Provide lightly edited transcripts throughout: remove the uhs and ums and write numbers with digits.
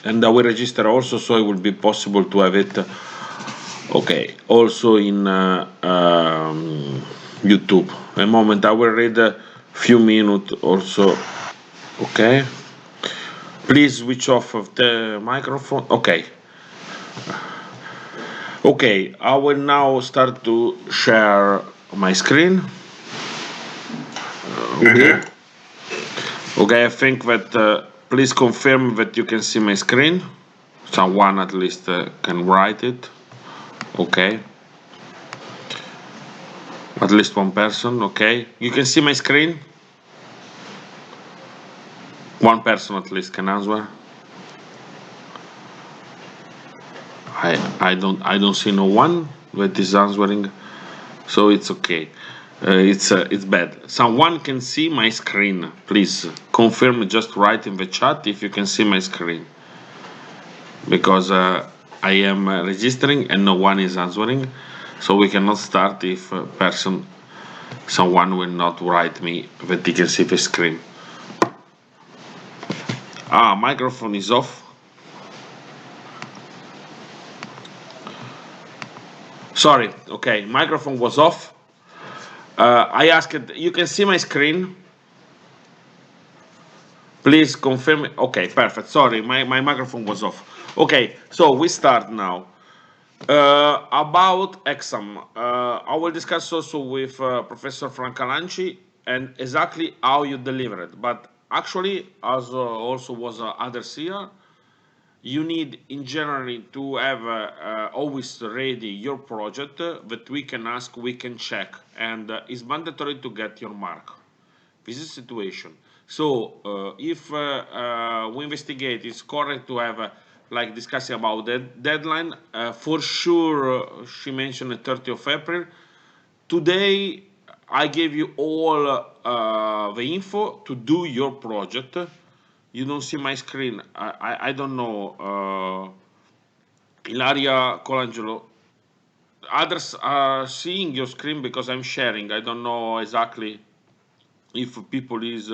and I will register also, so it will be possible to have it, okay, also in YouTube. A moment, I will read a few minutes also. Okay, please switch off of the microphone. Okay. Okay, I will now start to share my screen. Okay. Okay, I think that please confirm that you can see my screen. Someone at least can write it. Okay. At least one person. Okay. You can see my screen. One person at least can answer. I don't see no one that is answering, so it's okay. It's bad. Someone can see my screen. Please confirm. Just write in the chat if you can see my screen, because I am registering and no one is answering, so we cannot start if someone will not write me that he can see the screen. Microphone is off. Sorry. Okay, microphone was off. I asked, you can see my screen? Please confirm. Okay, perfect. Sorry, my microphone was off. Okay, so we start now. About exam, I will discuss also with Professor Francalanci and exactly how you deliver it. But actually, as also was others here, you need in general to have always ready your project that we can ask, we can check, and it's mandatory to get your mark. This is the situation. So if we investigate, it's correct to have like discussing about the deadline. For sure, she mentioned the 30th of April. Today, I gave you all the info to do your project. You don't see my screen. I don't know. Ilaria Colangelo. Others are seeing your screen because I'm sharing. I don't know exactly if people is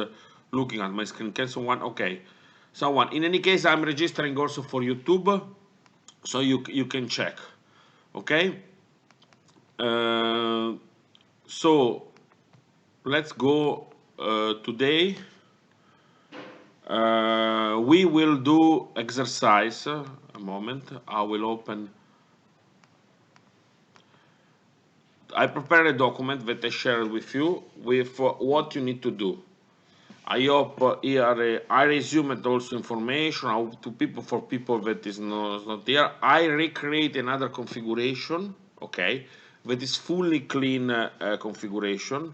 looking at my screen. Can someone? Okay, someone. In any case, I'm registering also for YouTube, so you can check. Okay. So let's go today. We will do exercise. A moment. I will open. I prepared a document that I shared with you with what you need to do. I hope here I resumed also information to people for people that is not here. I recreate another configuration, okay, that is fully clean configuration.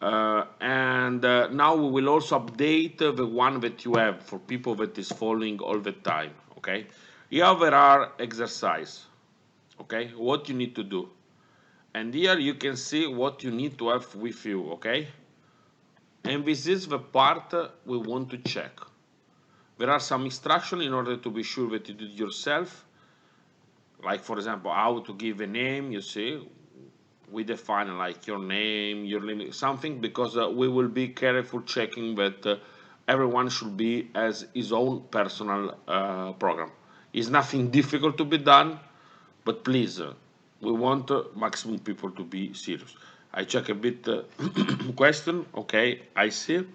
And now we will also update the one that you have for people that is following all the time, okay. Here there are exercise, okay, what you need to do. And here you can see what you need to have with you, okay. And this is the part we want to check. There are some instructions in order to be sure that you do it yourself. Like, for example, how to give a name, you see. We define like your name, your limit, something, because we will be careful checking that everyone should be as his own personal program. It's nothing difficult to be done, but please, we want maximum people to be serious. I check a bit question. Okay, I see.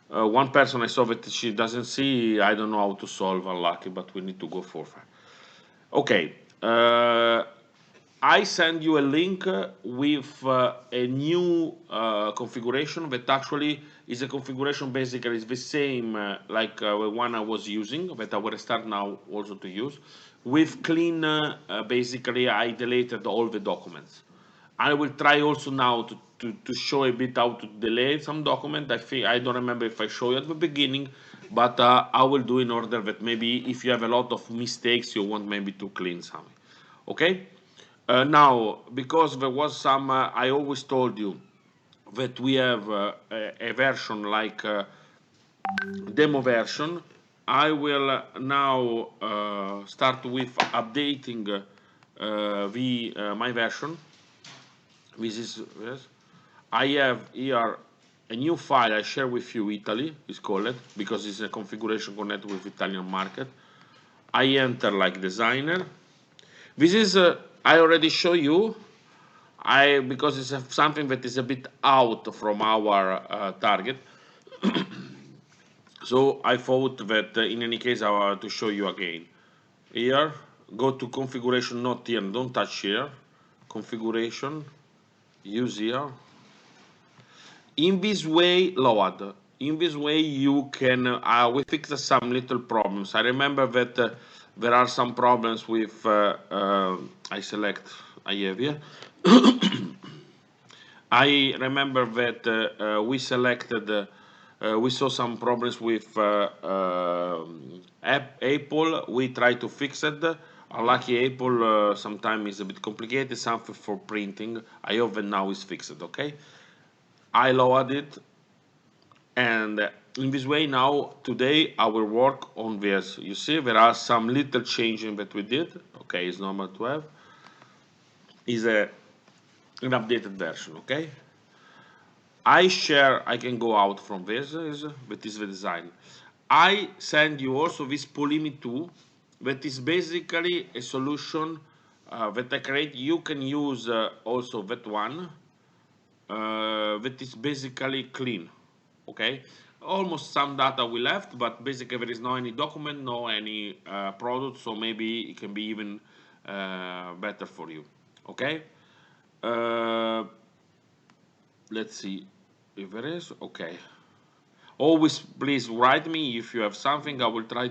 One person I saw that she doesn't see. I don't know how to solve. Unlucky, but we need to go forward. Okay. I send you a link with a new configuration that actually is a configuration basically is the same like the one I was using that I will start now also to use with clean basically I deleted all the documents. I will try also now to show a bit how to delete some document. I think I don't remember if I show you at the beginning, but I will do in order that maybe if you have a lot of mistakes you want maybe to clean some. Okay. Now, because there was some, I always told you that we have a version like demo version. I will now start with updating my version. This is yes. I have here a new file I share with you. Italy is called because it's a configuration connected with Italian market. I enter like designer. This is, I already show you, because it's something that is a bit out from our target. So I thought that in any case I want to show you again. Here, go to configuration, not here, don't touch here. Configuration, use here. In this way, load. In this way, you can, we fix some little problems. I remember that there are some problems with, I have here. I remember that we selected, we saw some problems with Apple. We tried to fix it. Unlucky Apple sometimes is a bit complicated, something for printing. I hope that now is fixed, okay? I lowered it, and in this way now, today, I will work on this. You see, there are some little changes that we did. Okay, it's normal to have. Is an updated version, okay? I can go out from this, that is the design. I send you also this Polimi 2, that is basically a solution that I create. You can use also that one, that is basically clean, okay? Almost some data we left, but basically there is no any document, no any product, so maybe it can be even better for you, okay? Uh, let's see if there is, okay. Always please write me if you have something. I will try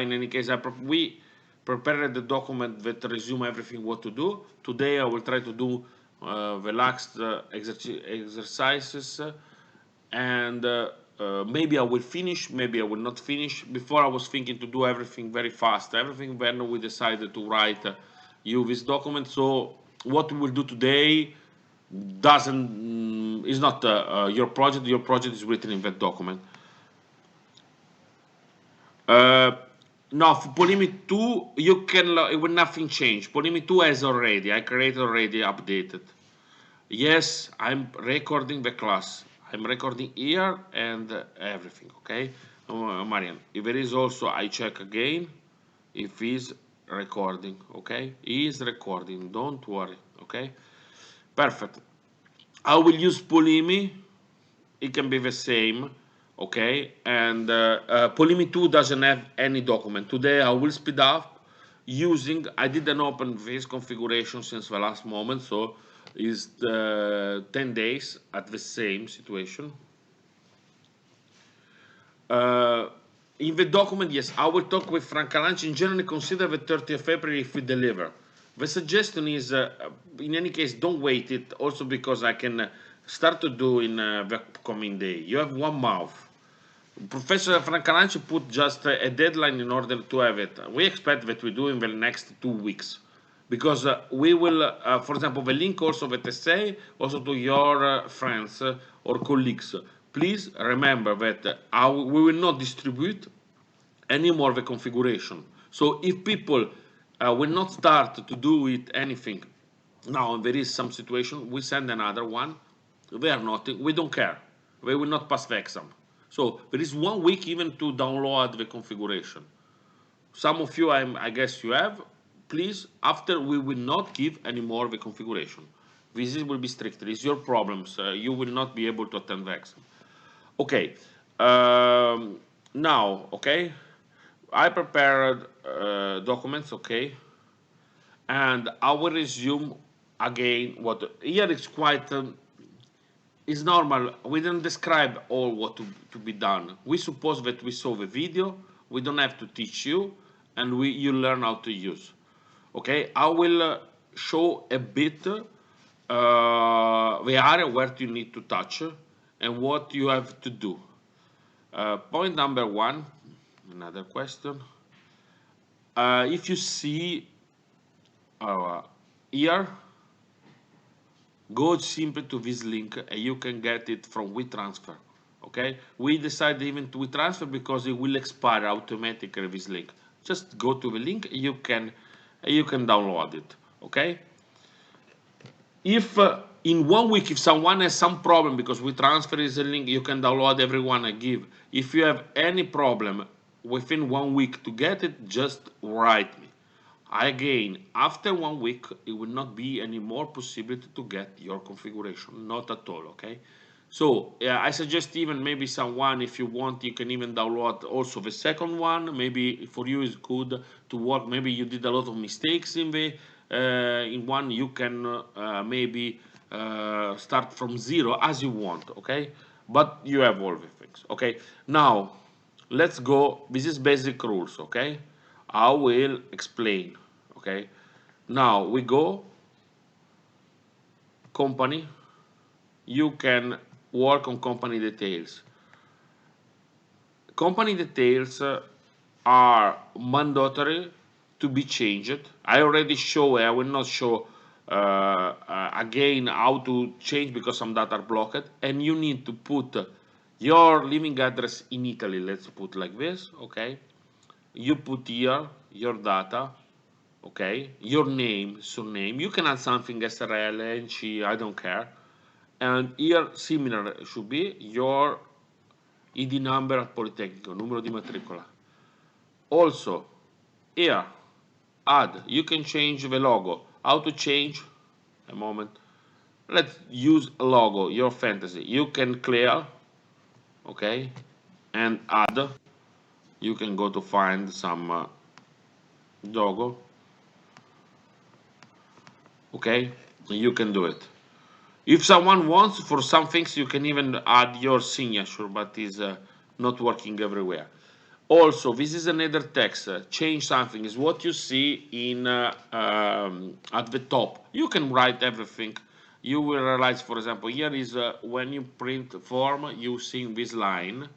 in any case. We prepared the document that resume everything what to do. Today I will try to do relaxed exercises, and maybe I will finish, maybe I will not finish. Before I was thinking to do everything very fast, everything, when we decided to write you this document. So what we will do today is not your project. Your project is written in that document. Now for Polimi 2, you can, it will nothing change. Polimi 2 has already, I created already updated. Yes, I'm recording the class. I'm recording here and everything, okay? Marian, if there is also, I check again if he's recording, okay? He is recording, don't worry, okay? Perfect. I will use Polimi. It can be the same, okay? And Polimi 2 doesn't have any document. Today I will speed up using, I didn't open this configuration since the last moment, so it's 10 days at the same situation. In the document, yes, I will talk with Francalanci. In general, consider the 30th of April if we deliver. The suggestion is, in any case, don't wait it, also because I can start to do in the coming day. You have 1 month. Professor Francalanci put just a deadline in order to have it. We expect that we do in the next 2 weeks. Because we will, for example, the link also that I say, also to your friends or colleagues. Please remember that we will not distribute any more the configuration. So if people will not start to do it anything, now there is some situation, we send another one, they are not, we don't care. They will not pass the exam. So there is 1 week even to download the configuration. Some of you, I guess you have. Please, after we will not give any more the configuration. This will be stricter. It's your problems. You will not be able to attend the exam. Okay. Now, okay. I prepared documents, okay. And I will resume again what here is quite. It's normal. We didn't describe all what to be done. We suppose that we saw the video. We don't have to teach you, and you learn how to use. Okay, I will show a bit the area where you need to touch and what you have to do. Point number 1, another question. If you see here, go simply to this link and you can get it from WeTransfer. Okay, we decided even to WeTransfer because it will expire automatically, this link. Just go to the link, you can download it. Okay, if in 1 week, if someone has some problem, because WeTransfer is a link, you can download everyone I give. If you have any problem, within 1 week to get it, just write me. Again, after 1 week, it will not be any more possibility to get your configuration, not at all, okay? So I suggest even maybe someone, if you want, you can even download also the second one. Maybe for you is good to work. Maybe you did a lot of mistakes in the in one. You can maybe start from zero as you want, okay? But you have all the things, okay? Now let's go. This is basic rules, okay? I will explain, okay? Now we go company. You can work on company details. Company details are mandatory to be changed. I already show, I will not show again how to change because some data are blocked, and you need to put your living address in Italy, let's put like this, okay? You put here your data, okay? Your name, surname, you can add something SRL, NC, I don't care. And here similar should be your ID number at Politecnico, numero di matricola. Also, here, add, you can change the logo. How to change? A moment. Let's use a logo, your fantasy. You can clear, okay, and add. You can go to find some logo, okay, you can do it. If someone wants, for some things, you can even add your signature, but is not working everywhere. Also, this is another text. Change something is what you see in at the top. You can write everything. You will realize, for example, here is when you print form, you see this line,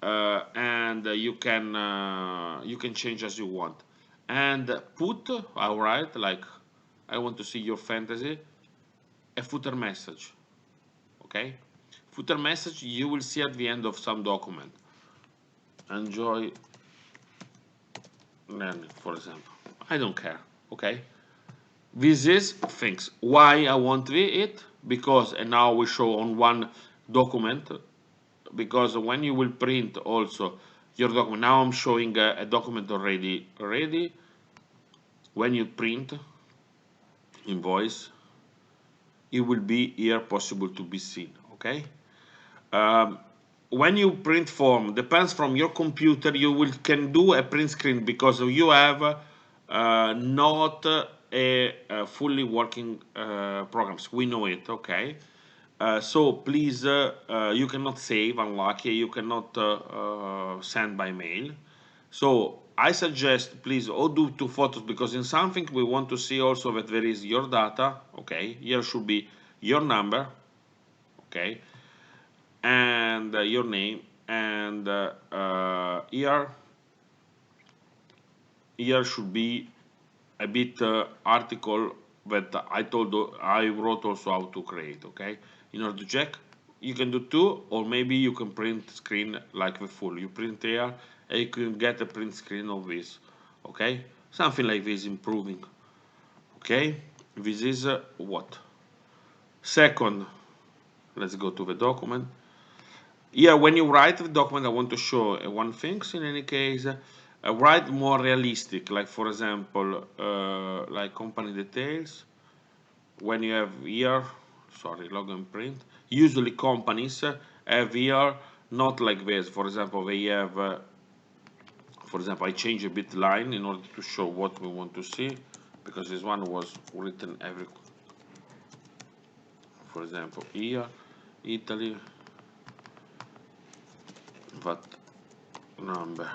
and you can change as you want. And put, all right, like I want to see your fantasy, a footer message. Okay, footer message you will see at the end of some document. Enjoy learning, for example. I don't care. Okay, this is things. Why I want it? Because, and now we show on one document, because when you will print also your document, now I'm showing a document already ready. When you print invoice, it will be here possible to be seen, okay? When you print form, depends from your computer, you will can do a print screen because you have not a fully working programs. We know it, okay? So please, you cannot save, unlucky, you cannot send by mail. So I suggest please all do two photos because in something we want to see also that there is your data, okay? Here should be your number, okay? And your name, and here should be a bit article that I wrote also how to create, okay? In order to check, you can do two, or maybe you can print screen like the full. You print here, and you can get a print screen of this, okay? Something like this, improving, okay? This is what? Second, let's go to the document. Here, when you write the document, I want to show one thing. In any case, write more realistic. Like for example, like company details. When you have here, sorry, log and print. Usually companies have here not like this. For example, they have. For example, I change a bit line in order to show what we want to see, because this one was written every. For example, here, Italy. What number?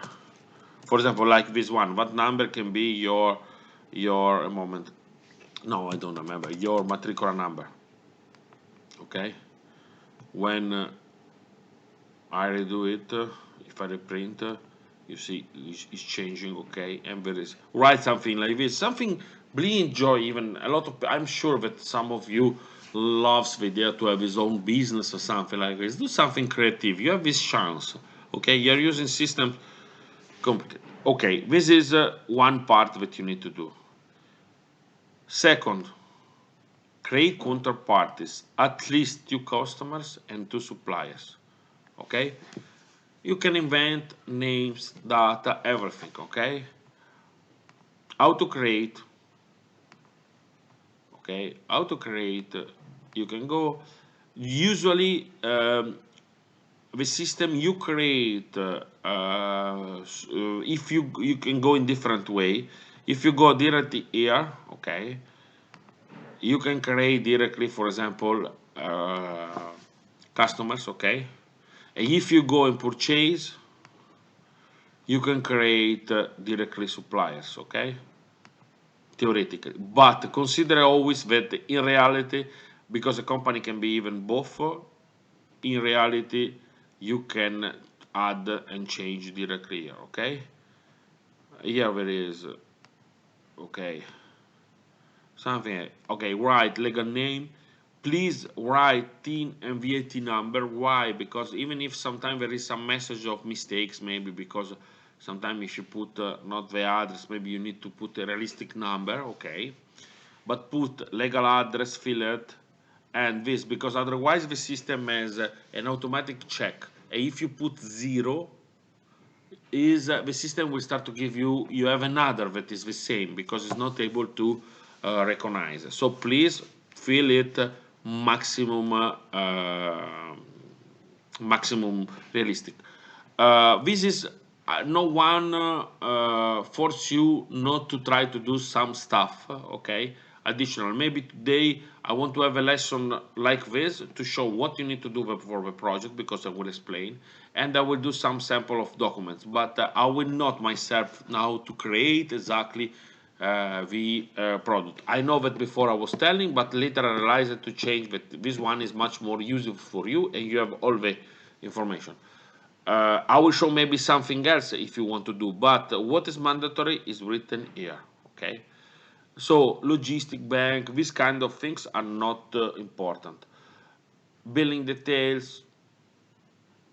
For example, like this one, what number can be your a moment? No, I don't remember. Your matricola number. Okay. When I redo it, if I reprint, you see it's changing. Okay, and there is write something like this. Something really enjoy. Even a lot of I'm sure that some of you loves the idea to have his own business or something like this. Do something creative. You have this chance. Okay, you're using systems. Okay, this is one part that you need to do. Second, create counterparties, at least two customers and two suppliers. Okay, You can invent names, data, everything, okay? How to create, okay? How to create, you can go, usually the system you create, if you can go in different way. If you go directly here, okay, you can create directly, for example, customers, okay? And if you go in purchase, you can create directly suppliers, okay? Theoretically. But consider always that in reality, because a company can be even both, in reality, you can add and change directly here, okay? Here there is, okay, something, okay, write legal name. Please write TIN and VAT number. Why? Because even if sometimes there is some message of mistakes, maybe because sometimes if you put not the address, maybe you need to put a realistic number, okay? But put legal address, fill it, and this, because otherwise the system has an automatic check. And if you put 0, is the system will start to give you have another that is the same because it's not able to recognize. So please fill it maximum maximum realistic. This is no one force you not to try to do some stuff, okay, additional. Maybe today I want to have a lesson like this to show what you need to do for the project, because I will explain, and I will do some sample of documents, but I will not myself now to create exactly the product. I know that before I was telling, but later I realized to change that this one is much more useful for you and you have all the information. I will show maybe something else if you want to do, but what is mandatory is written here, okay? So logistic bank, these kind of things are not important. Billing details,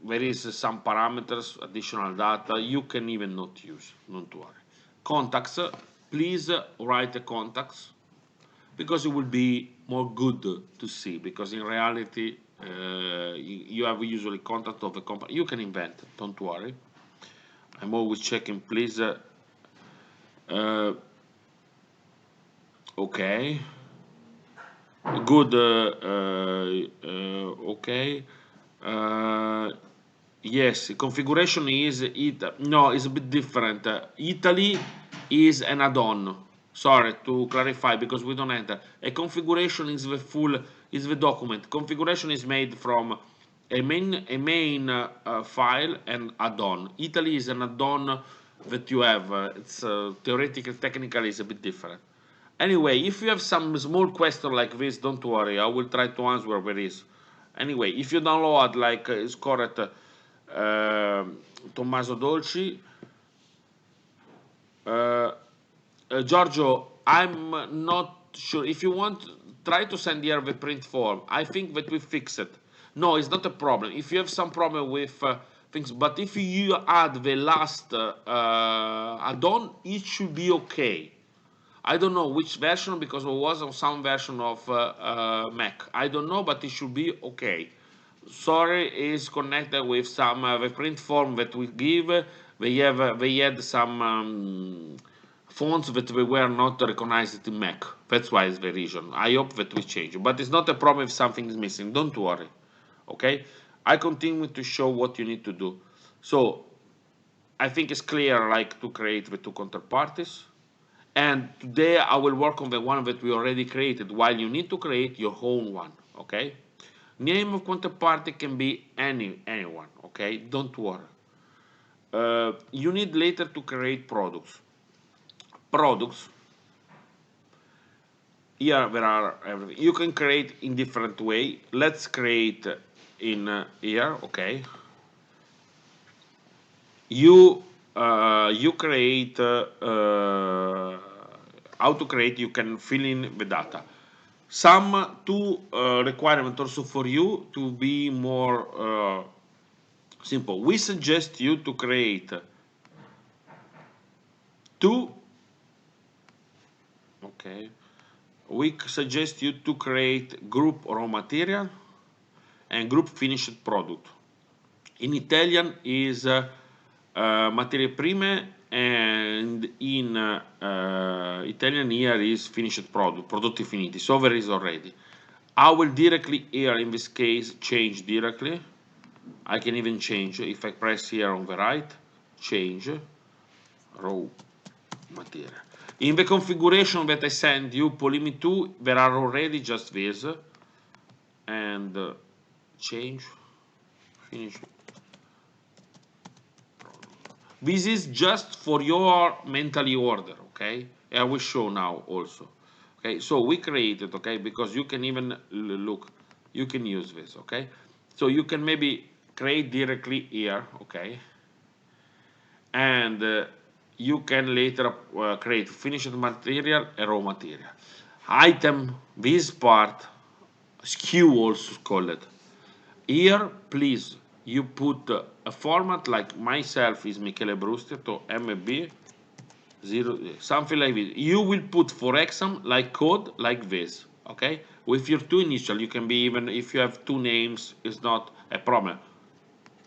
there is some parameters, additional data, you can even not use, don't worry. Contacts, please write the contacts, because it will be more good to see, because in reality you have usually contact of the company. You can invent, don't worry. I'm always checking, please. Okay, good. Okay. Uh, yes, configuration is it. No, it's a bit different. Italy is an add-on. Sorry to clarify, because we don't enter. A configuration is the full, is the document. Configuration is made from a main file and add-on. Italy is an add-on that you have. It's theoretical, technical is a bit different. Anyway, if you have some small question like this, don't worry. I will try to answer where it is. Anyway, if you download like it's correct, Tommaso Dolci, uh, Giorgio, I'm not sure. If you want, try to send here the print form. I think that we fix it. No, it's not a problem. If you have some problem with things, but if you add the last add-on, it should be okay. I don't know which version, because it was on some version of Mac. I don't know, but it should be okay. Sorry, is connected with some the print form that we give. They had some fonts that they were not recognized in Mac. That's why it's the reason. I hope that we change, but it's not a problem if something is missing. Don't worry. Okay, I continue to show what you need to do. So I think it's clear, like to create the two counterparties. And today I will work on the one that we already created, while you need to create your own one, okay? Name of counterparty can be anyone, okay? Don't worry. You need later to create products. Products, here there are everything. You can create in different way. Let's create in here, okay? You create how to create. You can fill in the data. Some two requirement also for you to be more simple. We suggest you to create two. Okay. We suggest you to create group raw material and group finished product. In Italian is materie prime, and in Italian here is finished product, prodotti finiti. So there is already. I will directly here in this case change directly. I can even change if I press here on the right, change raw material. In the configuration that I send you, Polimi 2, there are already just this, and change, finish. This is just for your mentally order, okay? I will show now also. Okay, so we created, okay, because you can even look, you can use this, okay? So you can maybe create directly here, okay? And you can later create finished material and raw material. Item, this part, SKU also call it. Here, please, you put a format like myself is Michele Brustia to MB 0, something like this. You will put for exam like code like this, okay? With your two initial, you can be even if you have two names, it's not a problem.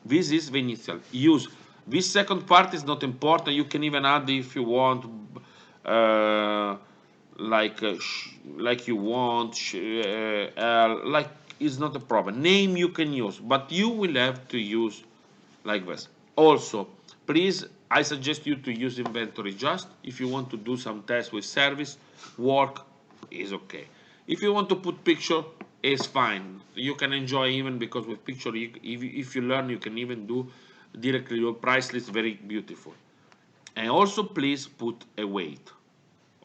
This is the initial. Use this second part is not important. You can even add if you want, uh, like you want, like is not a problem. Name you can use, but you will have to use like this. Also, please, I suggest you to use inventory just if you want to do some tests with service, work is okay. If you want to put picture, it's fine. You can enjoy even because with picture, if you learn, you can even do directly your price list very beautiful. And also please put a weight,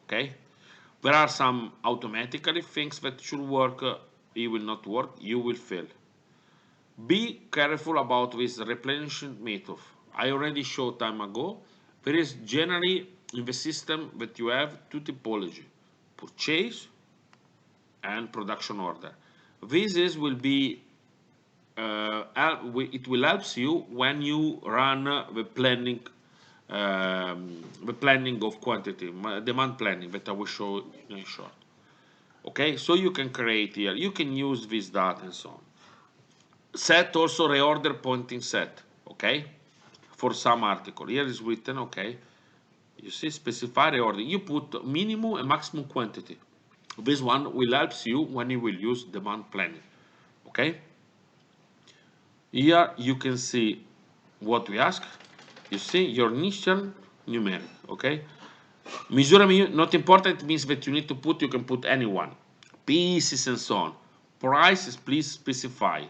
okay? There are some automatically things that should work, it will not work, you will fail. Be careful about this replenishment method. I already showed time ago. There is generally in the system that you have two typology, purchase and production order. This is will be it will help you when you run the planning of quantity, demand planning that I will show in short. Okay, so you can create here, you can use this data and so on. Set also reorder pointing set, okay, for some article. Here is written, okay, you see specify reorder. You put minimum and maximum quantity. This one will help you when you will use demand planning, okay. Here you can see what we ask. You see your initial numeric, okay. Misura not important means that you need to put, you can put anyone, pieces and so on. Prices, please specify.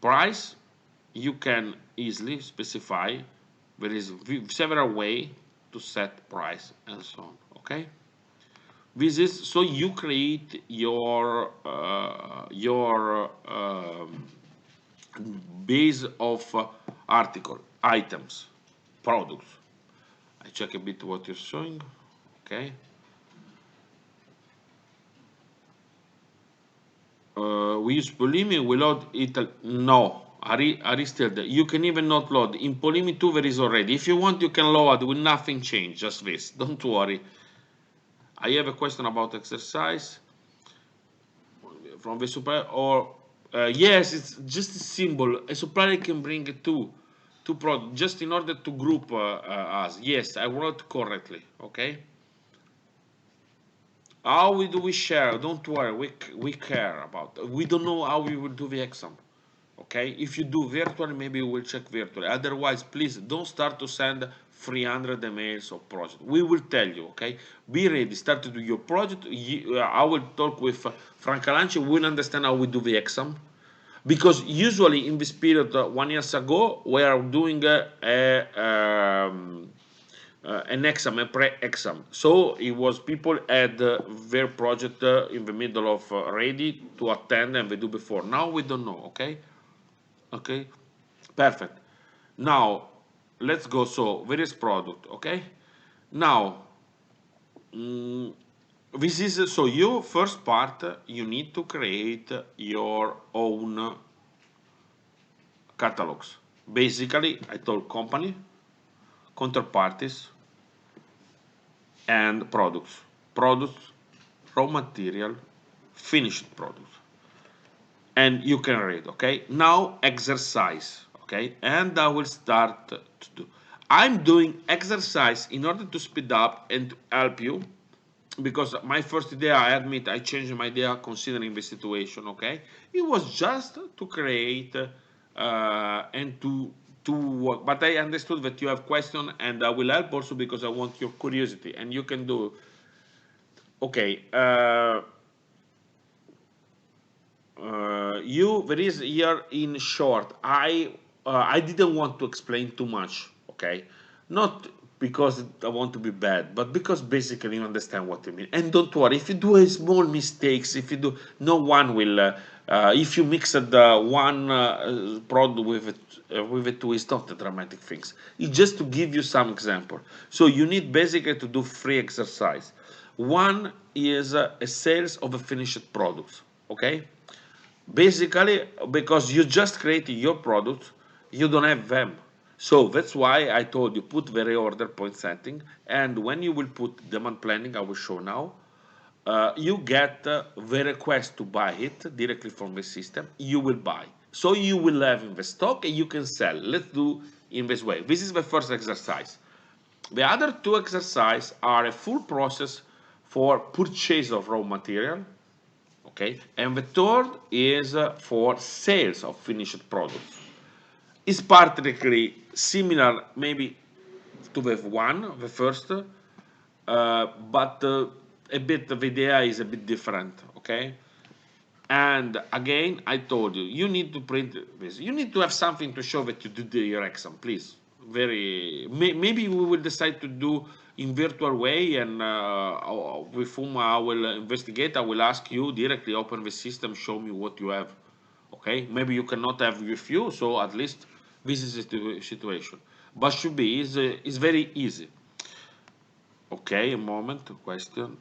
Price, you can easily specify. There is several ways to set price and so on, okay. This is so you create your base of article, items, products. I check a bit what you're showing, okay. We use Polimi, we load it, no, are still there. You can even not load. In Polimi 2 there is already. If you want, you can load with nothing changed, just this, don't worry. I have a question about exercise from the supplier, or yes, it's just a symbol. A supplier can bring two products just in order to group us. Yes, I wrote correctly, okay. How do we share? Don't worry, we care about. We don't know how we will do the exam. Okay, if you do virtually, maybe we will check virtually. Otherwise, please don't start to send 300 emails of project. We will tell you. Okay, be ready. Start to do your project. I will talk with Franca Lanci. We'll understand how we do the exam. Because usually in this period, 1 year ago, we are doing an exam, a pre-exam. So it was people had their project in the middle of ready to attend and they do before. Now we don't know, okay? Okay, perfect. Now let's go. So various product, okay? Now this is so you first part you need to create your own catalogs. Basically, I told company, counterparties, and products. Products, raw material, finished products. And you can read, okay? Now exercise, okay, and I will start to do. I'm doing exercise in order to speed up and to help you, because my first idea, I admit, I changed my idea considering the situation. Okay, it was just to create and to work. But I understood that you have question, and I will help also because I want your curiosity, and you can do. Okay. You there is here in short. I didn't want to explain too much. Okay, not because I want to be bad, but because basically you understand what I mean. And don't worry, if you do a small mistakes, if you do, no one will. If you mix one product with a two, it's not a dramatic things. It's just to give you some example. So you need basically to do three exercise. One is a sales of a finished product. Okay, basically because you just created your product, you don't have them. So that's why I told you put the reorder point setting, and when you will put demand planning, I will show now, you get the request to buy it directly from the system. You will buy, so you will have in the stock and you can sell. Let's do in this way. This is the first exercise. The other two exercises are a full process for purchase of raw material. Okay, and the third is for sales of finished products. It's particularly similar maybe to the one, the first, but a bit the idea is a bit different. Okay, and again I told you, you need to print this, you need to have something to show that you did your exam, please. Maybe we will decide to do in virtual way, and with whom I will investigate, I will ask you directly, open the system, show me what you have. Okay, maybe you cannot have with you, so at least this is the situation, but should be is very easy. Okay, a moment, question.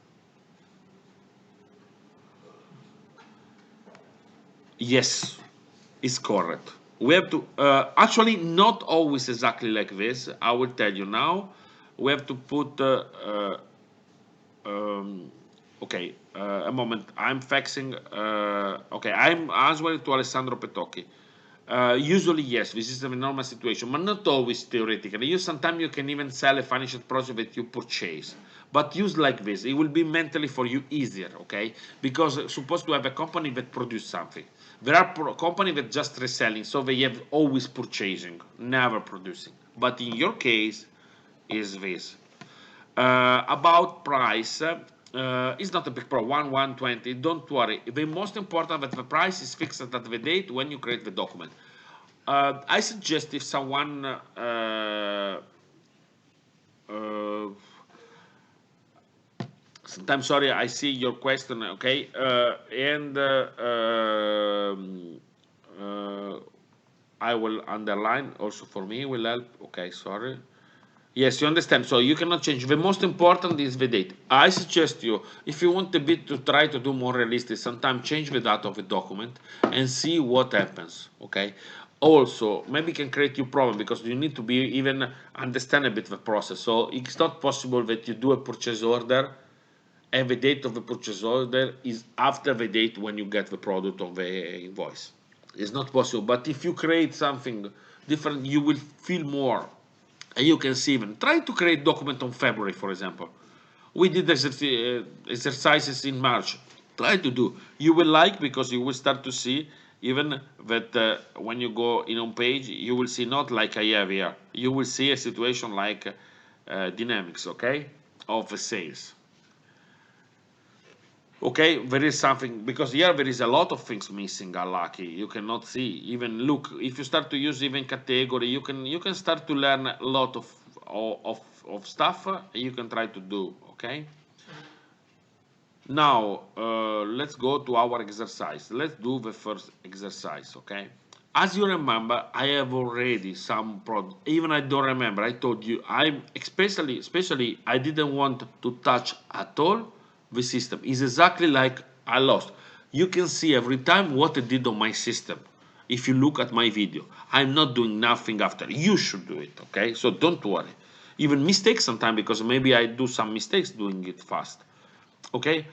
Yes, it's correct. We have to actually not always exactly like this. I will tell you now. We have to put okay, a moment. I'm faxing. Okay, I'm answering to Alessandro Petocchi. Usually, yes, this is a normal situation, but not always theoretically. Sometimes you can even sell a finished project that you purchase, but use like this. It will be mentally for you easier, okay? Because supposed to have a company that produce something. There are company that just reselling, so they have always purchasing, never producing. But in your case, is this. About price, it's not a big problem. 120. Don't worry. The most important that the price is fixed at the date when you create the document. I suggest if someone uh, sometimes, sorry, I see your question. Okay, and I will underline also for me will help. Okay, sorry. Yes, you understand. So you cannot change. The most important is the date. I suggest you, if you want a bit to try to do more realistic, sometimes change the date of the document and see what happens. Okay. Also, maybe can create you problem because you need to be even understand a bit the process. So it's not possible that you do a purchase order and the date of the purchase order is after the date when you get the product on the invoice. It's not possible. But if you create something different, you will feel more. And you can see even try to create document on February, for example. We did exercises in March. Try to do. You will like because you will start to see even that when you go in on page, you will see not like I have here. You will see a situation like dynamics, okay, of the sales. Okay, there is something because here there is a lot of things missing. Are lucky you cannot see even look. If you start to use even category, you can start to learn a lot of stuff. You can try to do. Okay. Now let's go to our exercise. Let's do the first exercise. Okay. As you remember, I have already some product. Even I don't remember. I told you I'm especially I didn't want to touch at all the system. It's exactly like I lost. You can see every time what I did on my system. If you look at my video, I'm not doing nothing after. You should do it, okay? So don't worry. Even mistakes sometimes because maybe I do some mistakes doing it fast. Okay?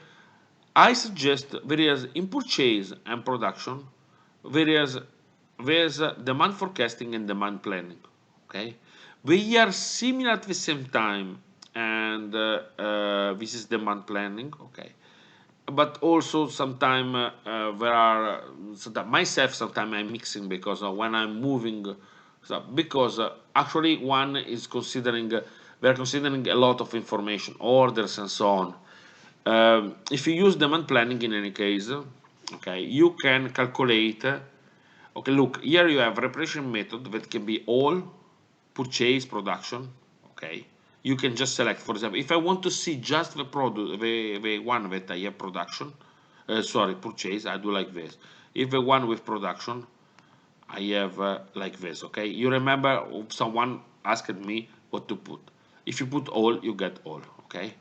I suggest there is in purchase and production, there is there's demand forecasting and demand planning. Okay, they are similar at the same time, and this is demand planning. Okay, but also sometimes there are myself sometimes I'm mixing because when I'm moving, so because actually one is considering they're considering a lot of information, orders and so on. If you use demand planning in any case, okay, you can calculate. Okay, look, here you have representation method that can be all, purchase, production. Okay, you can just select, for example, if I want to see just the product, the one that I have production, sorry, purchase, I do like this. If the one with production, I have like this. Okay, you remember someone asked me what to put. If you put all, you get all. Okay,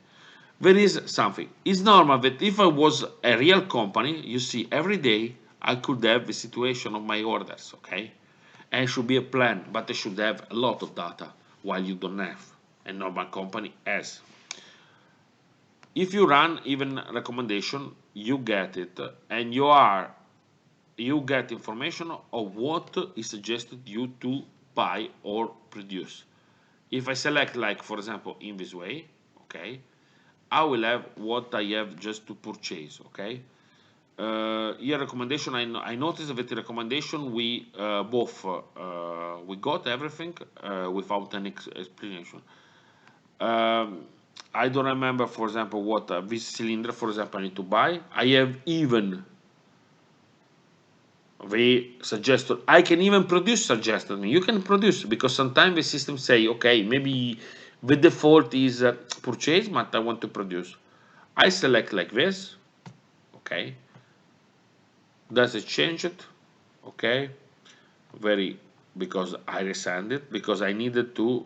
there is something. It's normal that if I was a real company, you see, every day I could have the situation of my orders, okay? And it should be a plan, but I should have a lot of data, while you don't have. A normal company has. If you run even recommendation, you get it, and you get information of what is suggested you to buy or produce. If I select, like for example, in this way, okay, I will have what I have just to purchase. Okay. Here recommendation. I noticed that the recommendation we both we got everything without any explanation. I don't remember, for example, what this cylinder, for example, I need to buy. I have even they suggested. I can even produce suggested me. You can produce because sometimes the system say, okay, maybe the default is purchase, but I want to produce. I select like this, okay. Does it change it? Okay, very, because I resend it because I needed to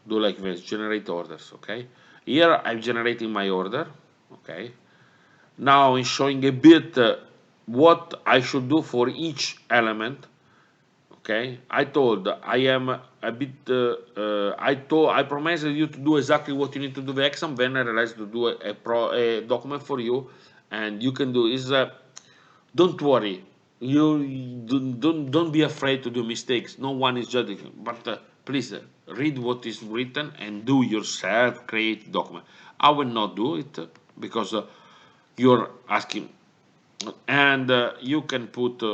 do like this, generate orders. Okay, here I'm generating my order. Okay, now I'm showing a bit what I should do for each element. Okay, I told I am a bit. I promised you to do exactly what you need to do the exam. Then I realized to do a document for you, and you can do is don't worry. You don't be afraid to do mistakes. No one is judging you. But please read what is written and do yourself. Create document. I will not do it because you're asking, and you can put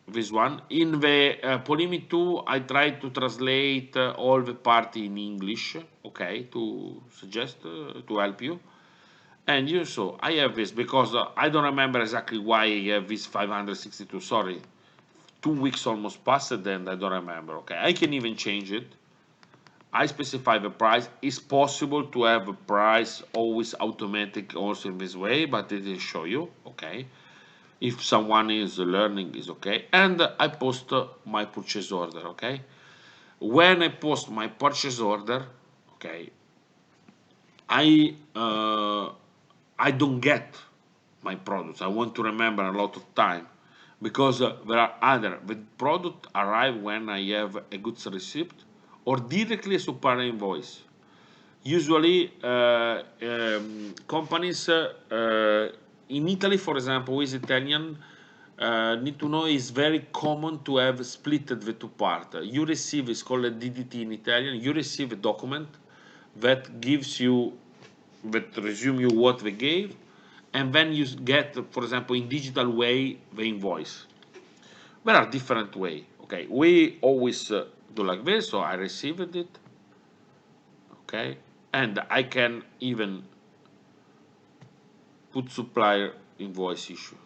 this one in the Polimi 2. I tried to translate all the part in English. Okay, to suggest to help you. And you saw, I have this because I don't remember exactly why I have this 562. Sorry, 2 weeks almost passed and I don't remember. Okay, I can even change it. I specify the price. It's possible to have a price always automatic also in this way, but it will show you. Okay, if someone is learning is okay. And I post my purchase order. Okay, when I post my purchase order, okay, I uh, I don't get my products. I want to remember a lot of time because there are other the product arrive when I have a goods receipt or directly a supplier invoice. Usually, companies in Italy, for example, is Italian. Need to know it's very common to have split the two part. You receive, it's called a DDT in Italian. You receive a document that gives you that resume you what they gave, and then you get, for example, in digital way the invoice. There are different way. Okay, we always do like this. So I received it. Okay, and I can even put supplier invoice issue.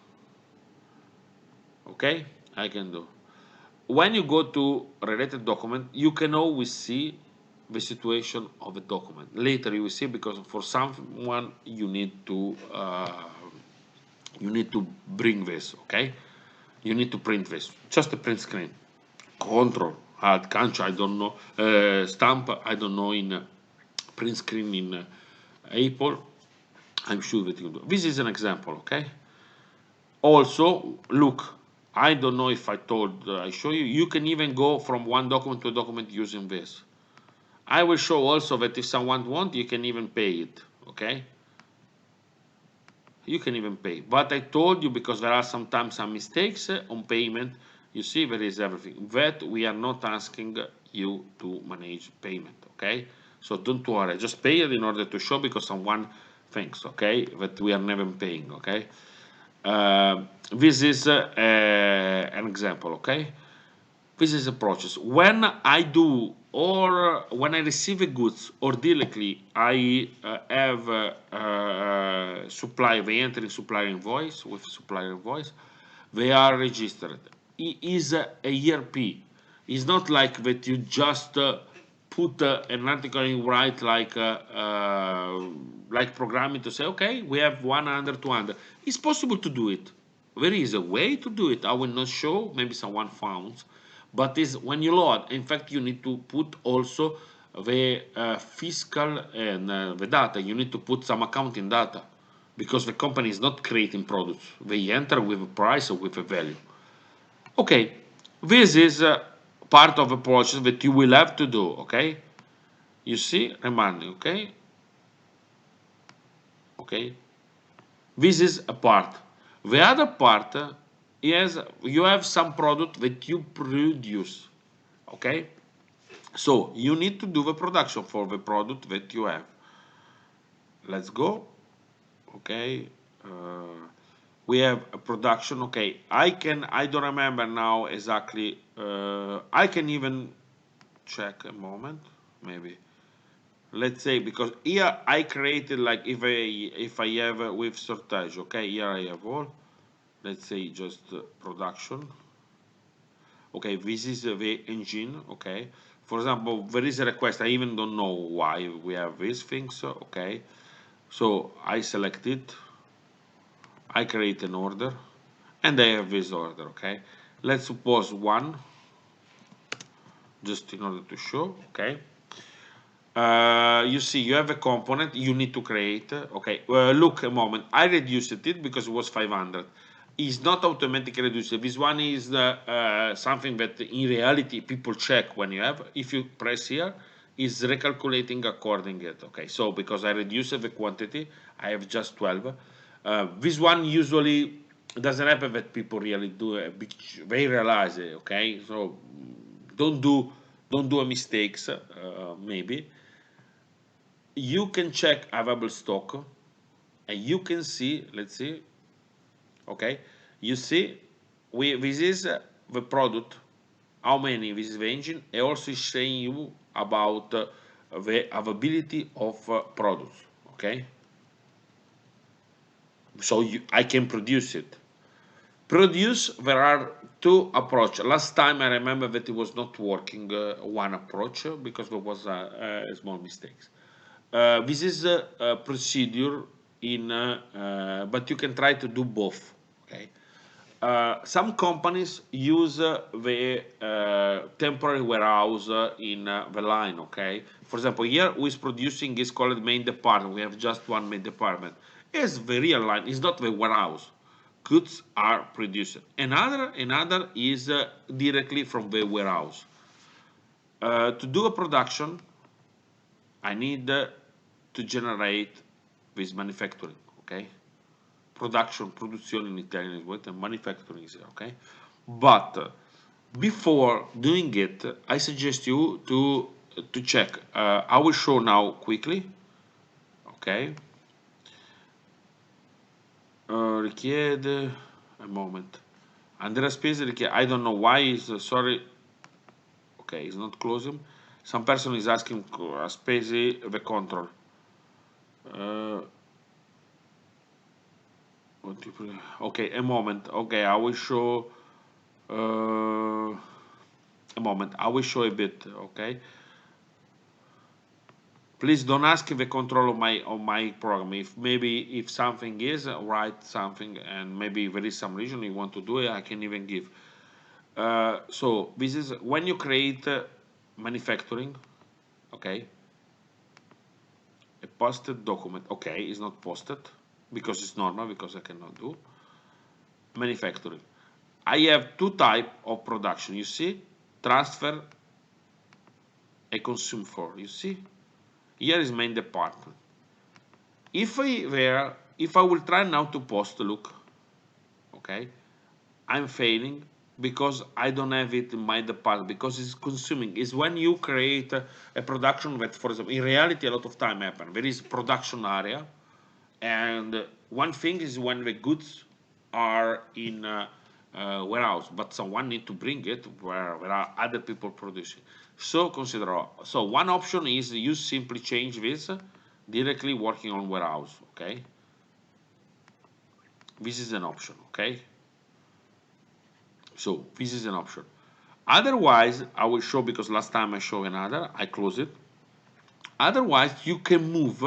Okay, I can do. When you go to related document, you can always see the situation of the document. Later you will see because for someone you need to bring this. Okay, you need to print this. Just a print screen. Control Alt Cancha. I don't know. Stamp. I don't know in print screen in Apple. I'm sure that you do. This is an example. Okay. Also, look, I don't know if I told, I show you, you can even go from one document to a document using this. I will show also that if someone wants, you can even pay it, okay? You can even pay. But I told you because there are sometimes some mistakes on payment, You see, there is everything that we are not asking you to manage payment. Okay, so don't worry, just pay it in order to show, because someone thinks, okay, that we are never paying. Okay, this is an example. Okay, this is a process. When I do, or when I receive a goods, or directly I have supply, they enter in supplier invoice, with supplier invoice, they are registered. It is a ERP. It's not like that you just put an article and write like programming to say, okay, we have 100, 200. It's possible to do it. There is a way to do it. I will not show. Maybe someone found, but is when you load. In fact, you need to put also the fiscal and the data. You need to put some accounting data, because the company is not creating products. They enter with a price or with a value. Okay, this is part of a process that you will have to do. Okay, you see, reminding. Okay, okay. This is a part. The other part is you have some product that you produce. Okay, so you need to do the production for the product that you have. Let's go. Okay, we have a production. Okay, I don't remember now exactly. I can even check a moment, maybe. Let's say, because here I created, like, if I have with sortage. Okay, here I have all. Let's say just production. Okay, this is the engine. Okay, for example, there is a request. I even don't know why we have these things. Okay, so I select it, I create an order, and I have this order. Okay, let's suppose one, just in order to show. Okay, you see, you have a component you need to create. Okay, look a moment. I reduced it because it was 500. It's not automatically reduced. This one is something that in reality people check when you have. If you press here, is recalculating according it. Okay, so because I reduced the quantity, I have just 12. This one usually doesn't happen that people really do a big. They realize it. Okay, so don't do don't do a mistakes. Maybe you can check available stock, and you can see, let's see. Okay, you see, this is the product, how many, this is the engine, and also is saying you about the availability of products. Okay, so I can produce it. Produce, there are two approaches. Last time I remember that it was not working, one approach, because there was a small mistakes. This is a procedure but you can try to do both. Okay. Some companies use the temporary warehouse in the line. Okay. For example, here who is producing is called main department. We have just one main department. It's the real line. It's not the warehouse. Goods are produced. Another is directly from the warehouse. To do a production, I need to generate this manufacturing. Okay, production in Italian is what, and manufacturing is, okay. But before doing it, I suggest you to check. I will show now quickly. Okay, richiede a moment. Andrea Spese richiede. I don't know why. Is sorry. Okay, it's not closing. Some person is asking Spese the control. Uh, okay, a moment. Okay, I will show. A moment. I will show a bit. Okay. Please don't ask the control of my program. If maybe if something is write something, and maybe there is some reason you want to do it, I can even give. So this is when you create manufacturing. Okay. A posted document. Okay, it's not posted because it's normal, because I cannot do manufacturing. I have two type of production. You see, transfer and consume for. You see, here is main department. If I will try now to post, look, okay, I'm failing because I don't have it in my department, because it's consuming. Is when you create a production that, for example, in reality, a lot of time happen. There is production area, and one thing is when the goods are in warehouse, but someone need to bring it where there are other people producing. So consider, so one option is you simply change this directly working on warehouse, okay? This is an option, okay? So this is an option. Otherwise, I will show, because last time I showed another, I close it. Otherwise, you can move,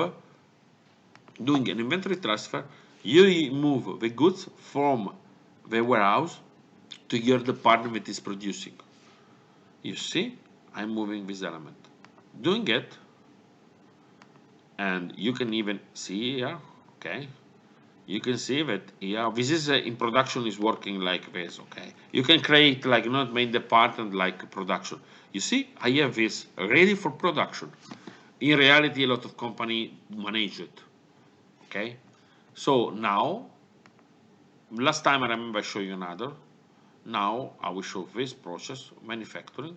doing an inventory transfer, you move the goods from the warehouse to your department that is producing. You see, I'm moving this element. Doing it, and you can even see here, okay? You can see that here, this is in production is working like this, okay? You can create like not main department like production. You see, I have this ready for production. In reality, a lot of company manage it, okay? So now, last time I remember I showed you another. Now I will show this process, manufacturing,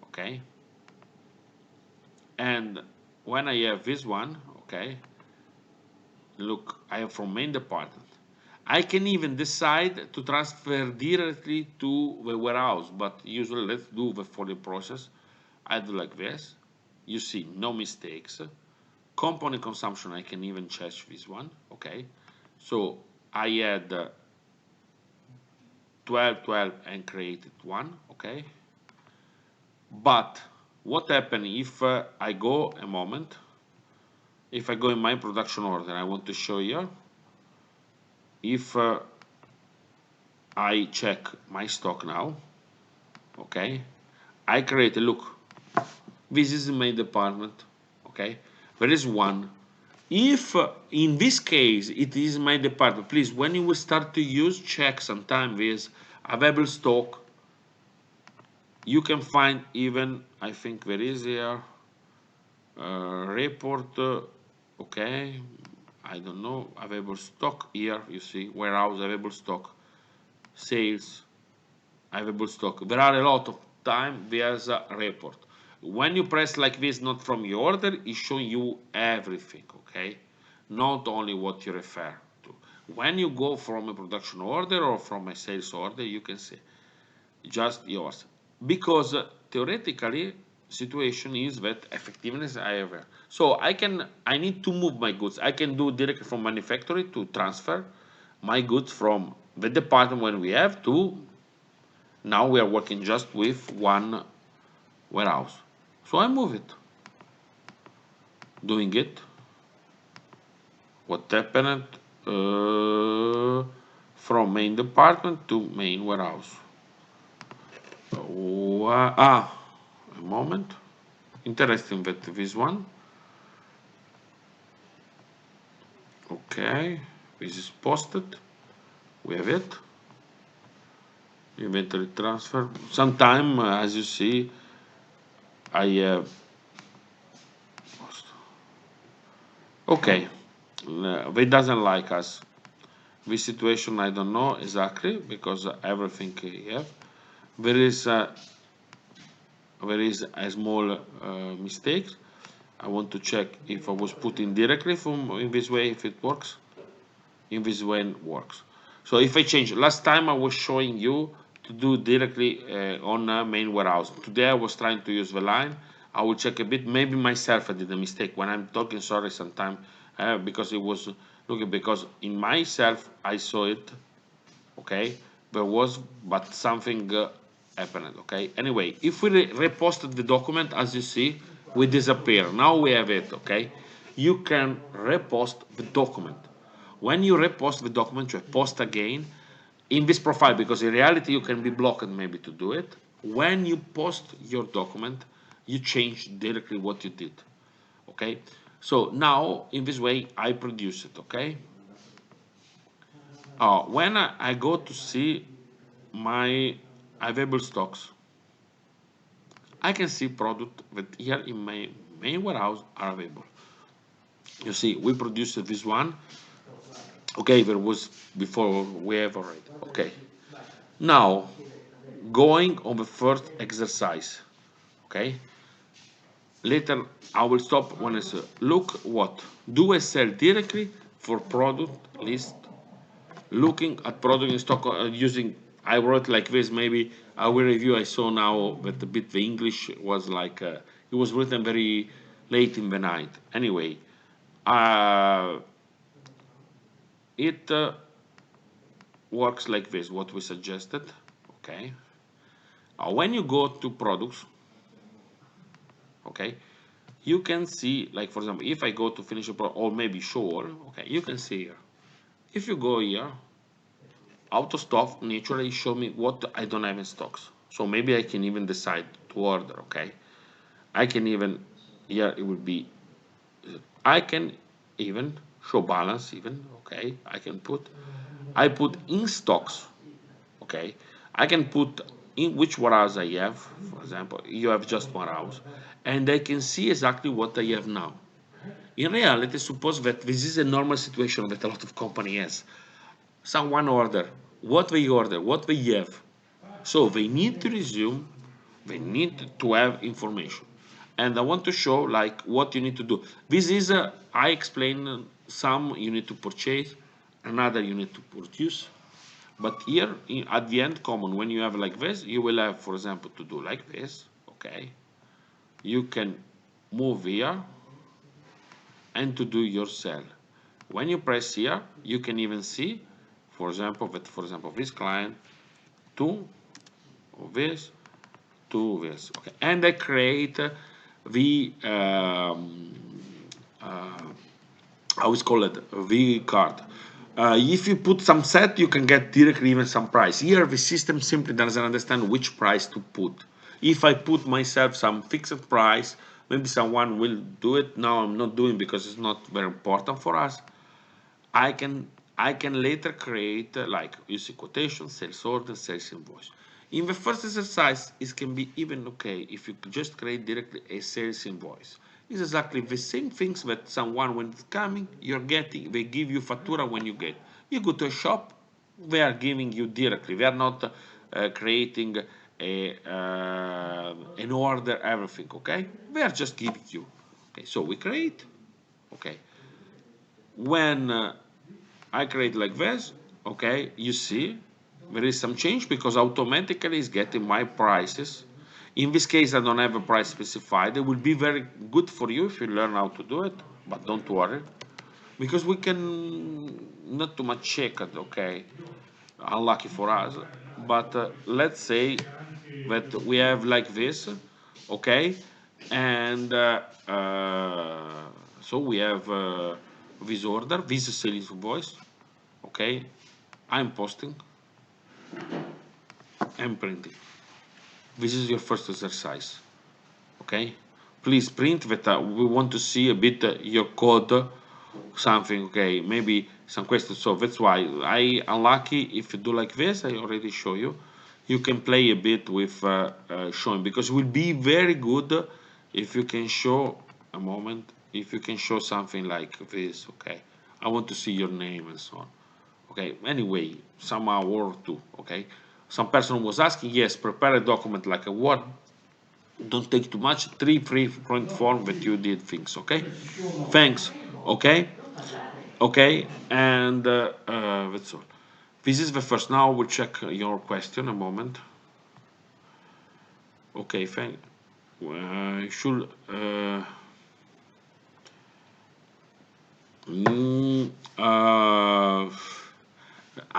okay? And when I have this one, okay, look, I have from main department. I can even decide to transfer directly to the warehouse, but usually let's do the folio process. I do like this. You see, no mistakes. Component consumption, I can even change this one, okay? So I had 12, 12 and created one, okay? But what happens if I go a moment, if I go in my production order, I want to show you, if I check my stock now, okay, I create a look, this is my department, okay, there is one. If in this case it is my department, please, when you will start to use, check sometime with available stock. You can find even, I think there is here report, okay, I don't know, available stock here, you see, warehouse, available stock, sales, available stock. There are a lot of time there's a report. When you press like this, not from your order, it's showing you everything, okay? Not only what you refer to. When you go from a production order or from a sales order, you can see just yours. Because theoretically, situation is that effectiveness I have. So I need to move my goods. I can do directly from manufacturer to transfer my goods from the department when we have to, now we are working just with one warehouse. So I move it. Doing it. What happened? From main department to main warehouse. A moment. Interesting that this one. Okay, this is posted. We have it. Inventory transfer. Sometime, as you see, I have. Okay, they doesn't like us. This situation I don't know exactly because everything we have. There is a small mistake. I want to check if I was putting directly from in this way if it works. In this way it works. So if I change, last time I was showing you to do directly on main warehouse. Today I was trying to use the line. I will check a bit. Maybe myself I did a mistake when I'm talking. Sorry, sometime because it was looking because in myself I saw it. Okay, there was but something happened. Okay. Anyway, if we reposted the document, as you see, we disappear. Now we have it. Okay, you can repost the document. When you repost the document, you post again in this profile, because in reality you can be blocked maybe to do it. When you post your document, you change directly what you did. Okay, so now in this way I produce it. Okay, when I go to see my available stocks, I can see product that here in my main warehouse are available. You see, we produced this one. Okay, there was before we have already. Okay, now going on the first exercise. Okay. Later, I will stop when I say, look what? Do I sell directly for product list? Looking at product in stock using, I wrote like this, maybe our review I saw now that a bit the English was like, it was written very late in the night. Anyway, uh, it works like this, what we suggested, okay? When you go to products, okay, you can see, like for example, if I go to finish a product, or maybe show all, okay, you can see here. If you go here, auto stock naturally show me what I don't have in stocks. So maybe I can even decide to order, okay? I can even, here it will be, I can even show balance even, okay? I put in stocks, okay? I can put in which warehouse I have, for example, you have just warehouse, and I can see exactly what I have now. In reality, suppose that this is a normal situation that a lot of company has. Someone order, what they have. So they need to resume, they need to have information. And I want to show like what you need to do. This is, I explain some you need to purchase, another you need to produce. But here at the end common, when you have like this, you will have, for example, to do like this, okay? You can move here and to do your cell. When you press here, you can even see, for example, that this client to this to this, okay, and I create the how is called the card. If you put some set, you can get directly even some price. Here, the system simply doesn't understand which price to put. If I put myself some fixed price, maybe someone will do it. Now I'm not doing because it's not very important for us. I can later create like you see quotation, sales order, sales invoice. In the first exercise, it can be even okay if you just create directly a sales invoice. It's exactly the same things that someone when it's coming, you're getting, they give you fattura when you get. You go to a shop, they are giving you directly. They are not creating an order, everything, okay? They are just giving you. Okay, so we create, okay. When I create like this, okay, you see there is some change because automatically it's getting my prices. In this case, I don't have a price specified. It will be very good for you if you learn how to do it, but don't worry, because we can not too much check it, okay, unlucky for us, but let's say that we have like this, okay, and so we have this order, this sales invoice, okay, I'm posting and printing. This is your first exercise, okay? Please print that we want to see a bit your code, something, okay, maybe some questions. So that's why I unlucky if you do like this, I already show you. You can play a bit with showing because it will be very good if you can show a moment, if you can show something like this, okay? I want to see your name and so on. Okay, anyway, somehow or two, okay? Some person was asking, yes, prepare a document like a Word, don't take too much, 3 3 point form that you did things, okay? Thanks, okay? Okay, and that's all. This is the first, now we'll check your question a moment. Okay, thank, should, mm,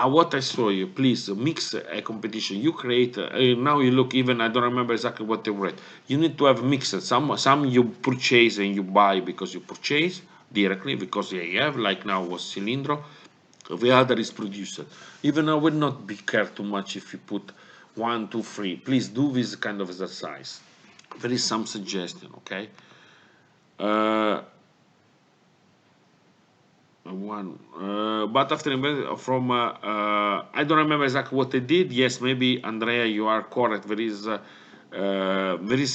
what I saw you, please mix a competition. You create now. You look even. I don't remember exactly what they read. You need to have mixed. Some you purchase and you buy because you purchase directly because you have. Like now was Cilindro. The other is producer. Even I would not be care too much if you put 1, 2, 3. Please do this kind of exercise. There is some suggestion. Okay. Uh, One, but after from I don't remember exactly what they did. Yes, maybe Andrea, you are correct. There is